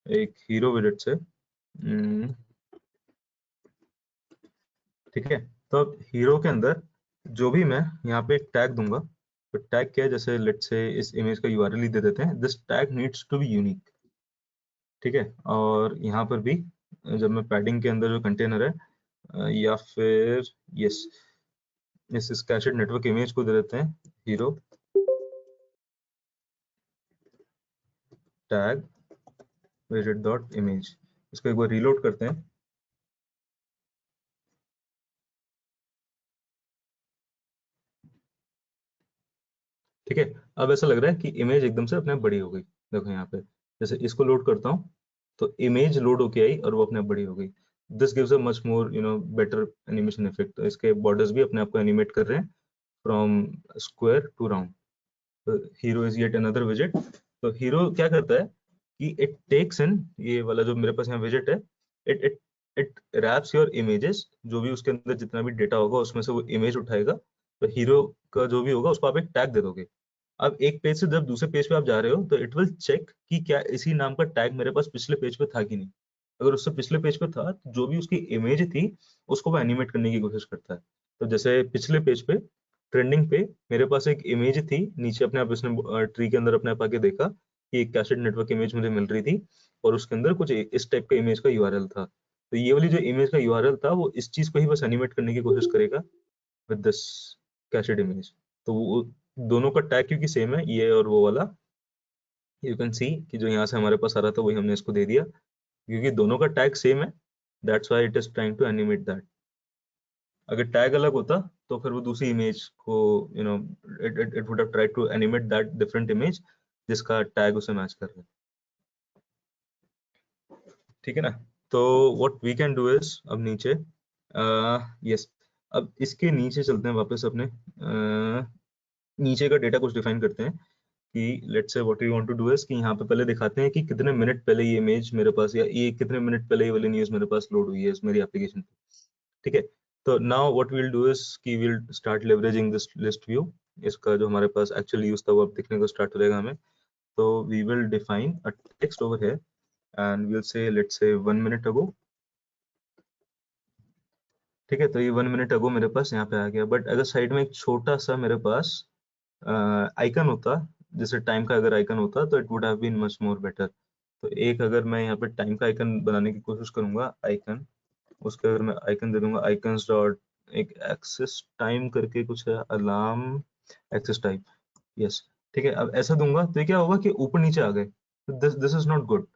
एक हीरो विजेट से, ठीक है। तो अब हीरो के अंदर जो भी मैं यहाँ पे एक टैग दूंगा, तो टैग क्या है, जैसे लेट्स से इस इमेज का यूआरएल ही दे देते हैं, this tag needs to be unique, ठीक है। और यहाँ पर भी जब मैं पैडिंग के अंदर जो कंटेनर है या फिर यस इस कैशेड नेटवर्क इमेज को दे देते हैं हीरो टैग विजेट डॉट इमेज, इसको एक बार रीलोड करते हैं। ठीक है, अब ऐसा लग रहा है कि इमेज एकदम से अपने आप बड़ी हो गई। देखो यहाँ पे जैसे इसको लोड करता हूँ तो इमेज लोड होके आई और वो अपने आप बड़ी हो गई। This gives a much more better animation effect. तो इसके बॉर्डर्स भी अपने आप को एनिमेट कर रहे हैं from square to round. Hero is yet another विजेट। तो हीरो क्या करता है कि इट टेक्स इन, ये वाला जो मेरे पास यहाँ विजेट है, it it it wraps your images, जो भी उसके अंदर जितना भी डेटा होगा उसमें से वो इमेज उठाएगा। तो हीरो का जो भी होगा उसको आप एक टैग दे दोगे। अब एक पेज से जब दूसरे पेज पे आप जा रहे हो तो इट विल चेक कि क्या इसी नाम का टैग मेरे पास पिछले पेज पे था कि नहीं। अगर उससे पिछले पेज पे था तो जो भी उसकी इमेज थी उसको वो एनिमेट करने की कोशिश करता है। तो जैसे पिछले पेज पे ट्रेंडिंग पे मेरे पास एक इमेज थी, नीचे अपने आप इसने ट्री के अंदर अपने आप आके देखा कि एक कैशेड नेटवर्क इमेज मुझे मिल रही थी और उसके अंदर कुछ इस टाइप का इमेज का यूआरएल था। तो ये वाली जो इमेज का यूआरएल था वो इस चीज को ही बस एनिमेट करने की कोशिश करेगा विद दिस कैशेड इमेज। तो वो दोनों का टैग क्योंकि सेम है, ये और वो वाला, यू कैन सी कि जो यहाँ से हमारे पास आ रहा था वही हमने इसको दे दिया, क्योंकि दोनों का टैग सेम है, that's why it is trying to animate that. अगर टैग अलग होता तो फिर वो दूसरी इमेज को it would have tried to animate that different image जिसका टैग उसे मैच कर रहा है, ठीक है ना। तो what we can do is अब नीचे यस अब इसके नीचे चलते हैं वापस अपने नीचे का डेटा कुछ डिफाइन करते हैं कि let's say what we want to do is कि यहाँ पे पहले दिखाते हैं कि कितने मिनट पहले ये इमेज मेरे पास या ये कितने मिनट पहले ये वाली न्यूज मेरे पास लोड हुई है इस मेरी एप्लीकेशन पे, ठीक है। तो now what we will do is कि we will start leveraging this list view. इसका जो हमारे पास एक्चुअल यूज था वो अब दिखने को स्टार्ट हो जाएगा हमें। तो we will define a text over here and we will say let's say 1 minute ago, ठीक है। तो ये 1 मिनट अगो मेरे पास यहाँ पे आ गया, बट अगर साइड में एक छोटा सा मेरे पास आइकन होता, जैसे टाइम का अगर आइकन होता तो it would have been much more better. तो एक अगर मैं यहाँ पे टाइम का आइकन बनाने की कोशिश करूंगा, आइकन, उसके अगर मैं आइकन दे दूंगा आइकन्स डॉट एक एक्सेस टाइम करके कुछ है, अलार्म एक्सेस टाइम, यस, ठीक है। अब ऐसा दूंगा तो ये क्या होगा कि ऊपर नीचे आ गए, this this is not good.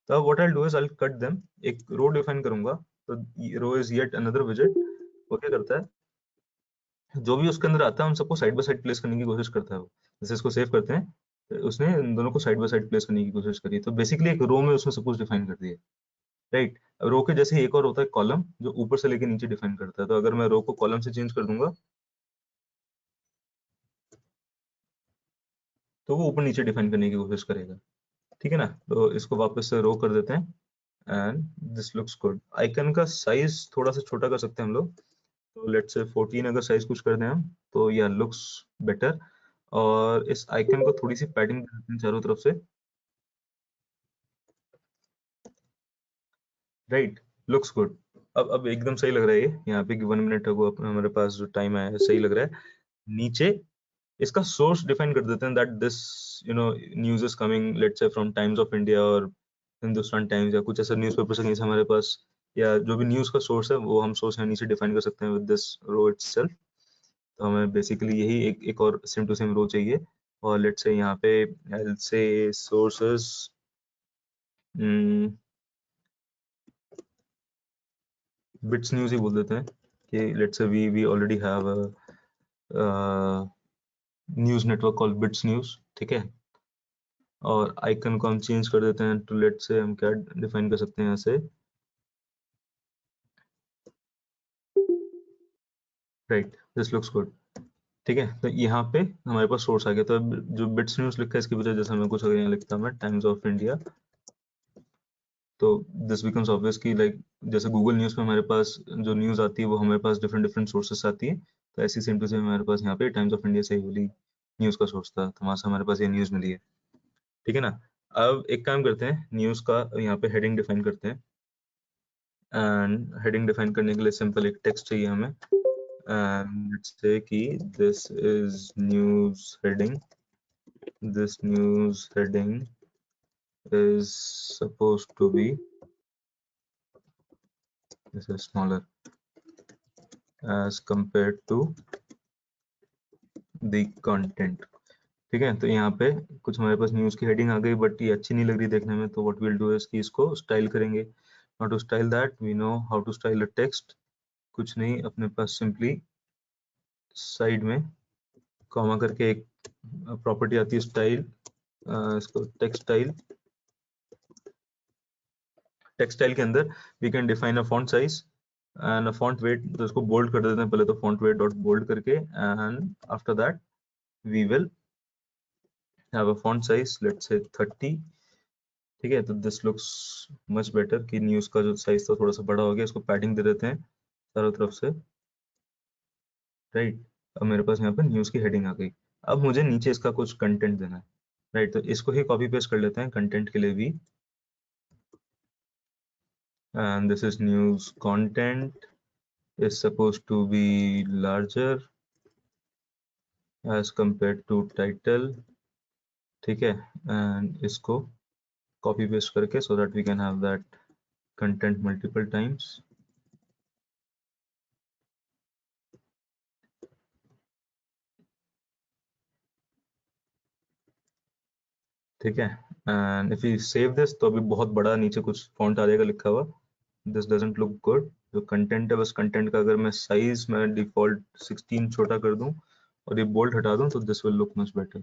तो अब what I do is I cut them, एक रो डिफाइन करूंगा, तो रो इज येट अनदर विजेट। वो क्या करता है, जो भी उसके अंदर आता है उन सबको साइड बाय साइड प्लेस करने की कोशिश करता है वो। जैसे इसको सेव करते हैं, तो उसने इन दोनों को साइड बाय साइड प्लेस करने की कोशिश करी, तो बेसिकली एक रो में उसने सब कुछ डिफाइन कर दिया, राइट। रो के जैसे ही एक और होता है कॉलम, जो ऊपर से लेके नीचे डिफाइन करता है। तो अगर मैं रो को कॉलम से चेंज कर दूंगा, तो वो ऊपर नीचे डिफाइन करने की कोशिश करेगा, ठीक है ना। तो इसको वापस से रो कर देते हैं, and this looks good. Icon का साइज थोड़ा सा छोटा कर सकते हैं हम लोग, तो लेट्स से 14 अगर साइज कुछ कर दें हम, तो यह लुक्स बेटर। और इस आइकन को थोड़ी सी पैडिंग दे देते हैं चारों तरफ से, राइट, लुक्स गुड। अब एकदम सही लग रहा है ये, यहाँ पे कि 1 मिनट अगो हमारे पास जो टाइम आया है सही लग रहा है। नीचे इसका सोर्स डिफाइन कर देते हैं, that this news is coming let's say from times of India और हिंदुस्तान टाइम्स, या कुछ ऐसा न्यूज़पेपर से कहीं से हमारे पास, या जो भी न्यूज़ का सोर्स है वो हम सोर्स यहाँ नीचे डिफाइन कर सकते हैं विद दिस रो इटसेल्फ। तो हमें बेसिकली यही एक और सेम टू सेम रो चाहिए। और लेट्स से यहाँ पे I'll say sources, Bits News ही बोल देते हैं कि let's say we already have news network called Bits News, ठीक है। और आइकन को हम चेंज कर देते हैं टू, लेट्स से हम क्या डिफाइन कर सकते हैं यहाँ से, राइट, दिस लुक्स गुड, ठीक है। तो यहाँ पे हमारे पास सोर्स आ गया। तो अब जो बिट्स न्यूज़ लिखा है इसकी वजह, जैसे मैं कुछ अगर यहाँ लिखता हूँ मैं टाइम्स ऑफ इंडिया, तो दिस बिकम्स ऑब्वियस कि लाइक जैसे गूगल न्यूज़ में हमारे पास जो न्यूज़ आती है वो हमारे पास डिफरेंट डिफरेंट सोर्सेस से आती है, तो ऐसी सेम टू सेम हमारे पास यहाँ पे टाइम्स ऑफ इंडिया से ही वाली न्यूज़ का सोर्स था, तो वहाँ से हमारे पास ये न्यूज़ मिली है, ठीक है ना। अब एक काम करते हैं, न्यूज़ का यहाँ पे हेडिंग डिफाइन करते हैं, एंड हेडिंग डिफाइन करने के लिए सिंपल एक टेक्स्ट चाहिए हमें, एंड लेट्स से कि this is news heading, this news heading is supposed to be, this is smaller as compared to the content, ठीक है। तो यहाँ पे कुछ हमारे पास न्यूज़ की हेडिंग आ गई, बट ये अच्छी नहीं लग रही देखने में, तो व्हाट विल डू इज कि इसको स्टाइल करेंगे। How to style that, we know how to style a text. कुछ नहीं, अपने पास सिंपली साइड में कॉमा करके एक प्रॉपर्टी आती है स्टाइल, इसको टेक्सटाइल, टेक्सटाइल के अंदर we can define a font size and a font weight. तो इसको बोल्ड कर देते हैं पहले, तो फॉन्ट वेट डॉट बोल्ड करके, and after that we will have a font size let's say 30, ठीक है। तो दिस लुक्स मच बेटर कि न्यूज़ का जो साइज था थोड़ा सा बड़ा हो गया। इसको पैडिंग दे देते हैं चारों तरफ से, राइट। अब मेरे पास यहाँ पे न्यूज़ की हेडिंग आ गई। अब मुझे नीचे इसका कुछ कंटेंट देना है, राइट। तो इसको ही कॉपी पेस्ट कर लेते हैं कंटेंट के लिए भी, and this is news content is supposed to be larger as compared to title, ठीक है। एंड इसको कॉपी पेस्ट करके so that we can have that content multiple times, ठीक है। And if you save this, तो अभी बहुत बड़ा नीचे कुछ फॉन्ट आ जाएगा लिखा हुआ, दिस डजंट लुक गुड। जो कंटेंट है, बस कंटेंट का अगर मैं साइज मैं डिफॉल्ट 16 छोटा कर दूं और ये बोल्ड हटा दूं, तो this will look much better,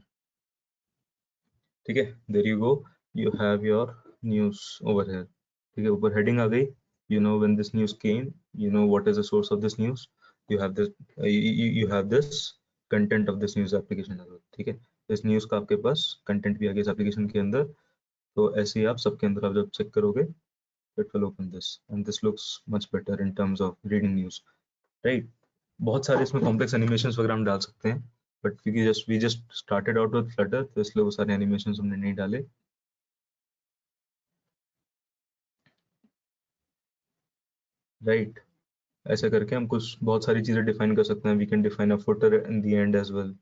ठीक है। There you go, you have your news over here, ठीक है। ऊपर हेडिंग आ गई, you know when this news came, you know what is the source of this news, you have this you have this content of this news application as well, ठीक है। इस न्यूज़ का आपके पास कंटेंट भी आ गया इस एप्लीकेशन के अंदर। तो ऐसे ही आप सबके अंदर आप जब चेक करोगे, it will open this and this looks much better in terms of reading news, right। बहुत सारे इसमें कॉम्प्लेक्स एनिमेशंस वगैरह हम डाल सकते हैं, बट क्योंकि we just started out with Flutter, तो इसलिए वो सारे एनिमेशंस हमने नहीं डाले, राइट। ऐसे करके हम कुछ बहुत सारी चीजें डिफाइन कर सकते हैं। We can define a footer in the end as well,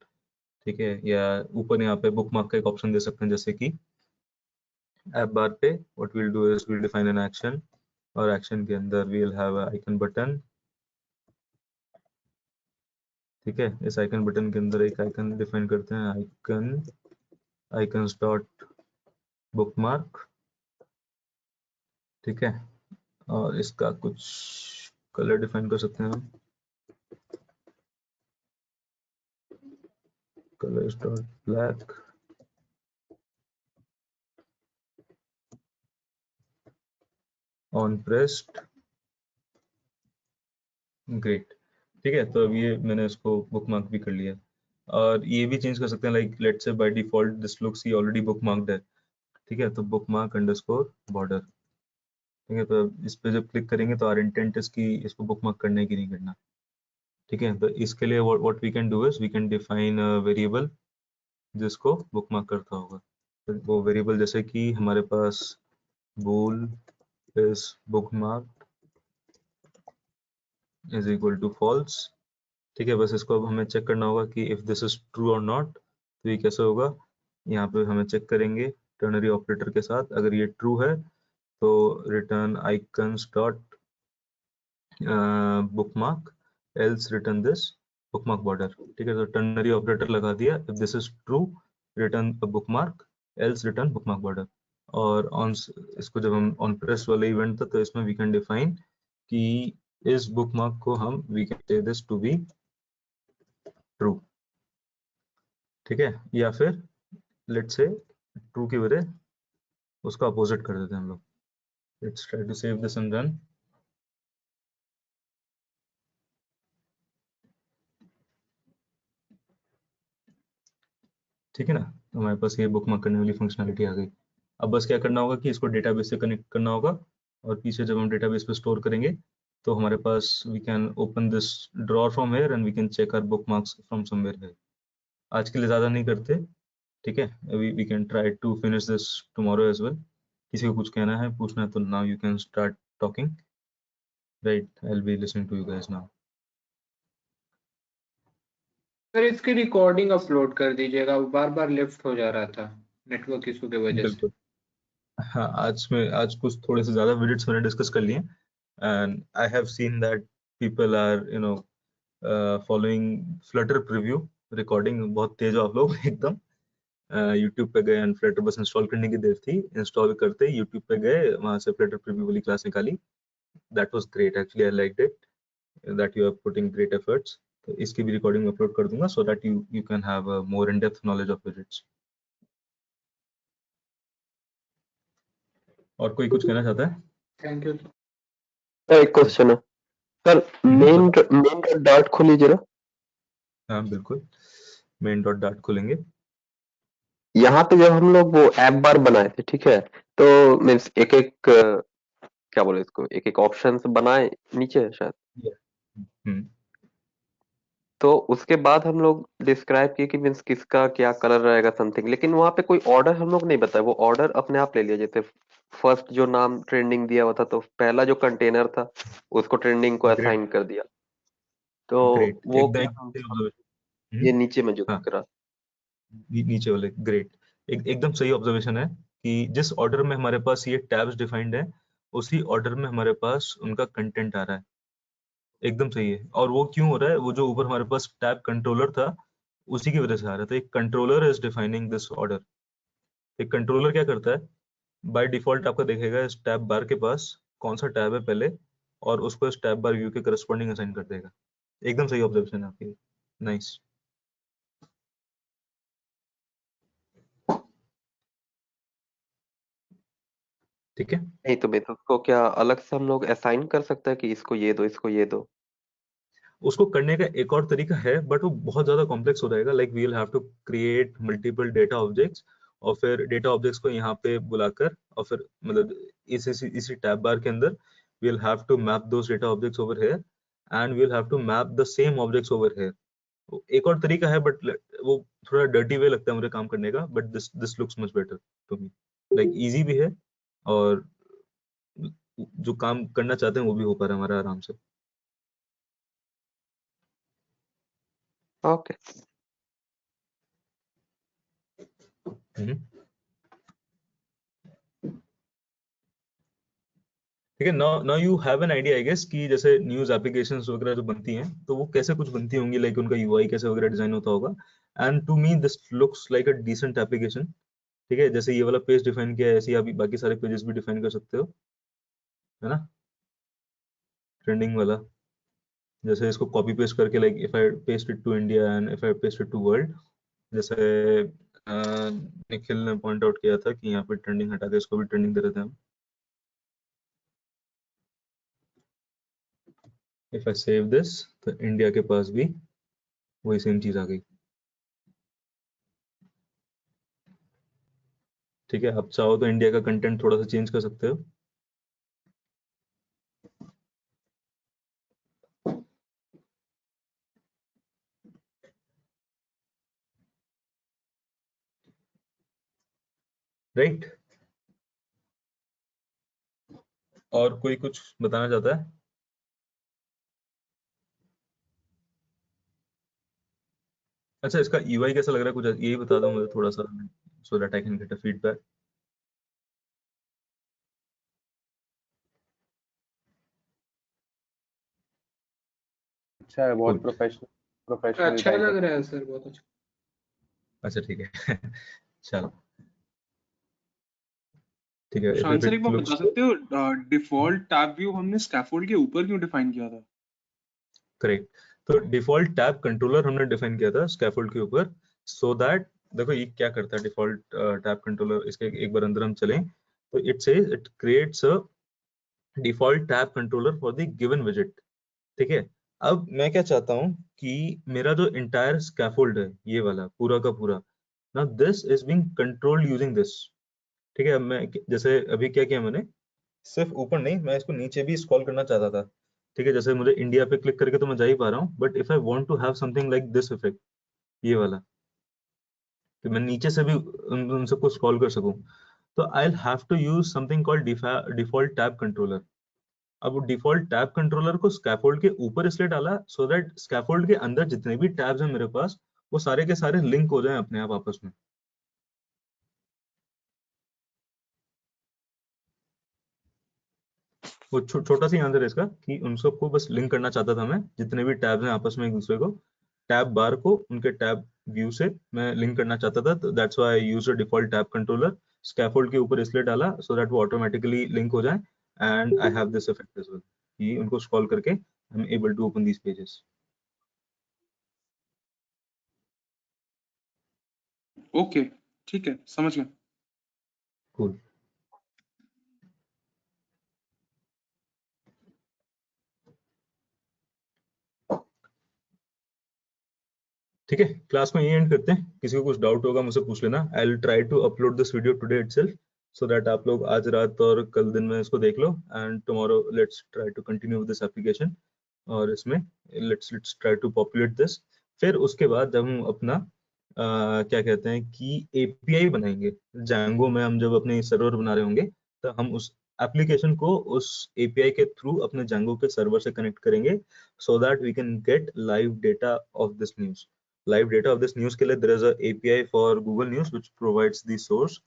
ठीक है। या ऊपर यहाँ पे बुक मार्क का एक ऑप्शन दे सकते हैं, जैसे कि ऐप बार पे what will do is will define an action, और एक्शन के अंदर we will have icon button, ठीक है। इस आइकन बटन के अंदर एक आइकन डिफाइन करते हैं, आइकन आइकन्स डॉट बुकमार्क, ठीक है, और इसका कुछ कलर डिफाइन कर सकते हैं हम। Colour dot black, on pressed, great. ठीक है, तो अब ये मैंने इसको बुकमार्क भी कर लिया। और ये भी चेंज कर सकते हैं, like let's say by default this looks ही ऑलरेडी बुकमार्क्ड है। ठीक है, तो बुकमार्क अंडरस्कोर बॉर्डर। ठीक है, तो इस पे जब क्लिक करेंगे तो आर इंटेंट इज कि इसको बुकमार्क करना है कि नहीं करना। ठीक है, तो इसके लिए what we can do is we can define variable जिसको बुकमार्क करता होगा। तो वो वेरिएबल जैसे कि हमारे पास bool is bookmark is equal to false। ठीक है, बस इसको अब हमें चेक करना होगा कि इफ दिस इज ट्रू और नॉट। तो ये कैसे होगा, यहाँ पे हमें चेक करेंगे टर्नरी ऑपरेटर के साथ। अगर ये ट्रू है तो return icons dot bookmark, else return this bookmark border. ठीक है, तो टर्नरी ऑपरेटर लगा दिया। If this is true return bookmark, else return bookmark border. और ऑन इसको जब हम ऑन प्रेस वाले इवेंट था तो इसमें वी कैन डिफाइन कि इस बुकमार्क को हम we can say this to be true. ठीक है, या फिर लेट्स से ट्रू की वजह उसका अपोजिट कर देते हैं हम लोग। Let's try to save this and run. ठीक है ना, तो हमारे पास ये बुकमार्क करने वाली फंक्शनलिटी आ गई। अब बस क्या करना होगा कि इसको डेटाबेस से कनेक्ट करना होगा, और पीछे जब हम डेटाबेस पे स्टोर करेंगे तो हमारे पास we can open this drawer from here and we can check our bookmarks from somewhere here. आज के लिए ज़्यादा नहीं करते। ठीक है, we can try to finish this tomorrow as well. किसी को कुछ कहना है, पूछना है, तो now you can start talking. Right, I will be listening to you guys now. Sir इसकी रिकॉर्डिंग अपलोड कर दीजिएगा, वो बार बार लेफ्ट हो जा रहा था नेटवर्क इशू की वजह से। बिल्कुल, हाँ, आज कुछ थोड़े से ज़्यादा विजिट्स मैंने डिस्कस कर लिए, and I have seen that people are following Flutter preview recording. बहुत तेज हो आप लोग एकदम। यूट्यूब पे गए एंड फ्लटर बस इंस्टॉल करने की देर थी, इंस्टॉल करते ही यूट्यूब पे गए, वहां से फ्लटर प्रीव्यू वाली क्लास निकाली। That was great, actually I liked it that you are putting great efforts. तो इसकी भी रिकॉर्डिंग अपलोड कर दूंगा so that you can have more in depth knowledge of widgets. और कोई कुछ कहना चाहता है? Thank you. सर एक क्वेश्चन है सर, मेन डॉट खोलिए जरा। हाँ बिल्कुल, मेन डॉट डाट खोलेंगे। यहाँ पे जब हम लोग वो ऐप बार बनाए थे, ठीक है, तो मीन्स एक एक क्या बोले इसको, एक एक ऑप्शन बनाए नीचे है शायद। हम्म, तो उसके बाद हम लोग डिस्क्राइब किए कि मीन्स किसका क्या कलर रहेगा समथिंग, लेकिन वहां पे कोई ऑर्डर हम लोग नहीं बताया, वो ऑर्डर अपने आप ले लिया। जैसे फर्स्ट जो नाम ट्रेंडिंग दिया हुआ था, तो पहला जो कंटेनर था उसको ट्रेंडिंग को ग्रेट, असाइन कर दिया। तो ग्रेट, वो एकदम क्या एक हम सही observation। ये नीचे में जो हाँ, दिख रहा। नीचे वाले, ग्रेट। एकदम सही ऑब्जर्वेशन है कि जिस ऑर्डर में हमारे पास ये टैब्स डिफाइंड है उसी ऑर्डर में हमारे पास उनका कंटेंट आ रहा है। एकदम सही है। और वो क्यों हो रहा है, वो जो ऊपर हमारे पास टैब कंट्रोलर था उसी की वजह से आ रहा था। एक controller is defining this order. एक कंट्रोलर क्या करता है, बाय डिफॉल्ट आपका देखेगा इस टैब बार के पास कौन सा टैब है पहले, और उसको इस टैब बार व्यू के करस्पॉन्डिंग असाइन कर देगा। एकदम सही ऑब्जर्वेशन है आपकी, नाइस। ठीक है, नहीं तो मैं तो उसको क्या अलग से हम लोग असाइन कर सकते हैं कि इसको ये दो, इसको ये दो। उसको करने का एक और तरीका है बट वो बहुत ज्यादा कॉम्प्लेक्स हो जाएगा। Like we will have to create multiple data objects, और फिर डेटा ऑब्जेक्ट्स को यहाँ पे बुलाकर, और फिर मतलब इसी टैब बार के अंदर we will have to map those data objects over here, and we will have to map the same objects over here. एक और तरीका है बट वो थोड़ा डर्टी वे लगता है मुझे काम करने का, but this looks much better to me. Like easy भी है, और जो काम करना चाहते हैं वो भी हो पा रहा है हमारा आराम से। ओके। ठीक है, now now you have an idea I guess कि जैसे न्यूज एप्लीकेशंस वगैरह जो बनती हैं तो वो कैसे कुछ बनती होंगी, लाइक उनका यूआई कैसे वगैरह डिजाइन होता होगा। And to me this looks like a decent application. ठीक है, जैसे ये वाला पेज डिफाइन किया है ऐसे ही आप बाकी सारे पेजेस भी डिफाइन कर सकते हो। है ना, ट्रेंडिंग वाला। जैसे इसको कॉपी पेस्ट करके, like if I paste it to India and if I paste it to world, जैसे निखिल ने पॉइंट आउट किया था कि यहाँ पे ट्रेंडिंग हटा के इसको भी ट्रेंडिंग दे देते हैं हम। इफ आई सेव दिस, तो इंडिया के पास भी वही सेम चीज आ गई। ठीक है, आप चाहो तो इंडिया का कंटेंट थोड़ा सा चेंज कर सकते हो। राइट, और कोई कुछ बताना चाहता है? अच्छा, इसका यूआई कैसा लग रहा है, कुछ यही बता दो मुझे थोड़ा सा, so that I can get a feedback. अच्छा है, बहुत Cool. प्रोफेशनल अच्छा टाइप लग है। रहा है सर, बहुत अच्छा। अच्छा ठीक है चलो ठीक है, शान if सर, it एक बार looks बता सकते हो डिफॉल्ट टैब व्यू हमने स्कैफोल्ड के ऊपर क्यों डिफाइन किया था? करेक्ट, तो डिफॉल्ट टैब कंट्रोलर हमने डिफाइन किया था स्कैफोल्ड के ऊपर, सो दैट देखो ये क्या करता है डिफॉल्ट टैब कंट्रोलर, इसके एक बार अंदर हम चलें तो it says it creates a default tab controller for the given विजेट। ठीक है, अब मैं क्या चाहता हूँ कि मेरा जो इंटायर स्कैफोल्ड है ये वाला पूरा का पूरा, now this is being controlled using this। ठीक है, अब मैं जैसे अभी क्या किया मैंने, सिर्फ ऊपर नहीं, मैं इसको नीचे भी स्क्रॉल करना चाहता था। ठीक है, जैसे मुझे इंडिया पे क्लिक करके तो मैं जा ही पा रहा हूँ, but if I want to have something like this effect, ये वाला, कि मैं नीचे से भी उन सबको स्क्रॉल कर सकूं, तो I have to use something called default tab controller. अब वो डिफॉल्ट टैब कंट्रोलर को स्कैफोल्ड के ऊपर इसलिए डाला सो दैट स्कैफोल्ड के अंदर जितने भी टैब्स हैं मेरे पास, वो सारे के सारे लिंक हो जाएं अपने आप आपस में। वो छोटा सा आंसर है इसका कि उन सबको बस लिंक करना चाहता था मैं, जितने भी टैब्स हैं आपस में एक दूसरे को, टैब बार को उनके टैब व्यू से मैं लिंक करना चाहता था, तो that's why I used a default tab controller. Scaffold के ऊपर इसलिए डाला सो दैट वो ऑटोमेटिकली लिंक हो जाए, and I have this effect as well कि उनको स्क्रॉल करके I am able to open these pages. Okay, ठीक है, समझ गया। कूल। ठीक है, क्लास में ये एंड करते हैं। किसी को कुछ डाउट होगा मुझसे पूछ लेना। I will try to upload this video today itself, so that आप लोग आज रात और कल दिन में इसको देख लो, and tomorrow let's try to continue with this application, और इसमें let's try to populate this. फिर उसके बाद जब हम अपना क्या कहते हैं कि एपीआई बनाएंगे जैंगो में, हम जब अपने सर्वर बना रहे होंगे तो हम उस एप्लीकेशन को उस एपीआई के थ्रू अपने जैंगो के सर्वर से कनेक्ट करेंगे, so that we can get live data of this news. Live data of this news के लिए there is a API for Google news which provides the source,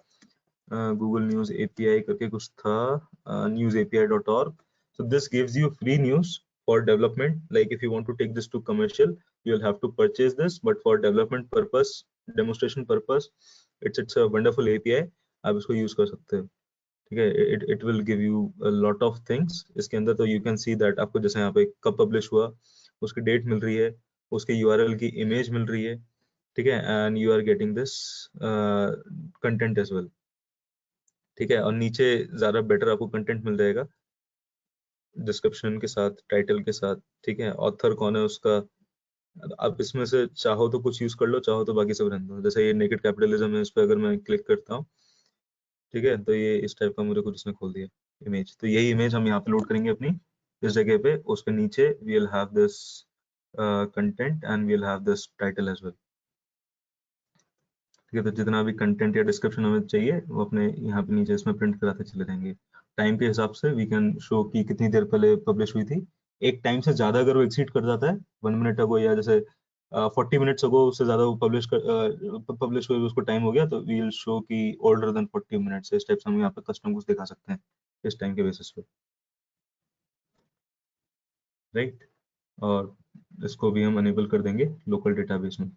Google news API करके कुछ था, newsapi.org। so this gives you free news for development, like if you want to take this to commercial you'll have to purchase this, but for development purpose, demonstration purpose, it's a wonderful API, आप इसको यूज कर सकते हो। ठीक है, it will give you a lot of things। इसके अंदर तो you can see that आपको जैसे यहाँ पे कब पब्लिश हुआ उसकी डेट मिल रही है, उसके URL की इमेज मिल रही है। ठीक है, and you are getting this content as well. ठीक है, और नीचे ज्यादा बेटर आपको कंटेंट मिल जाएगा डिस्क्रिप्शन के साथ, टाइटल के साथ। ठीक है, ऑथर कौन है उसका, आप इसमें से चाहो तो कुछ यूज कर लो, चाहो तो बाकी सब रहने दो। जैसे ये नेकेड कैपिटलिज्म है, इस पर अगर मैं क्लिक करता हूँ, ठीक है, तो ये इस टाइप का मुझे कुछ इसने खोल दिया इमेज, तो यही इमेज हम यहाँ पे लोड करेंगे अपनी इस जगह पे, उसके नीचे we will have this content and we will have this title as well. ठीक है, तो जितना भी कंटेंट या डिस्क्रिप्शन हमें चाहिए वो अपने यहाँ पे नीचे इसमें प्रिंट कराते चले जाएंगे। टाइम के हिसाब से वी कैन शो कि कितनी देर पहले पब्लिश हुई थी। एक टाइम से ज्यादा अगर वो एक्सीड कर जाता है 1 मिनट अगो, या जैसे 40 मिनट्स अगो उससे ज्यादा वो पब्लिश हुए उसको टाइम हो गया, तो वी विल शो कि ओल्डर देन 40 मिनट्स। इस टाइप से हम यहाँ पे कस्टम कुछ दिखा सकते हैं इस टाइम के बेसिस पे, राइट। और इसको भी हम अनेबल कर देंगे लोकल डेटाबेस में।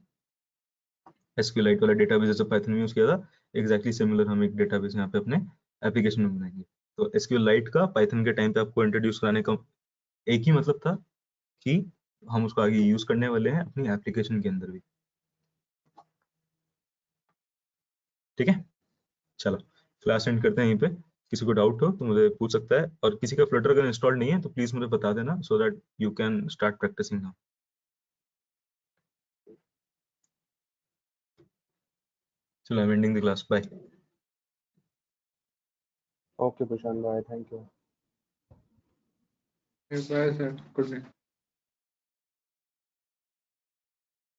SQLite वाला डेटाबेस जैसे पाइथन में यूज किया था, एग्जैक्टली सिमिलर हम एक डेटाबेस यहाँ पे अपने एप्लीकेशन में बनाएंगे। तो SQLite का पाइथन के टाइम पे आपको इंट्रोड्यूस कराने का एक ही मतलब था कि हम उसको आगे यूज करने वाले हैं अपनी एप्लीकेशन के अंदर भी। ठीक है, चलो क्लास एंड करते हैं यहीं पे। किसी को डाउट हो तो मुझे पूछ सकता है, और किसी का फ्लटर अगर इंस्टॉल नहीं है तो प्लीज मुझे बता देना, so that you can start practicing now. चलो I am ending the class, bye. Okay, Prashant, bye. Thank you. Bye sir, good night.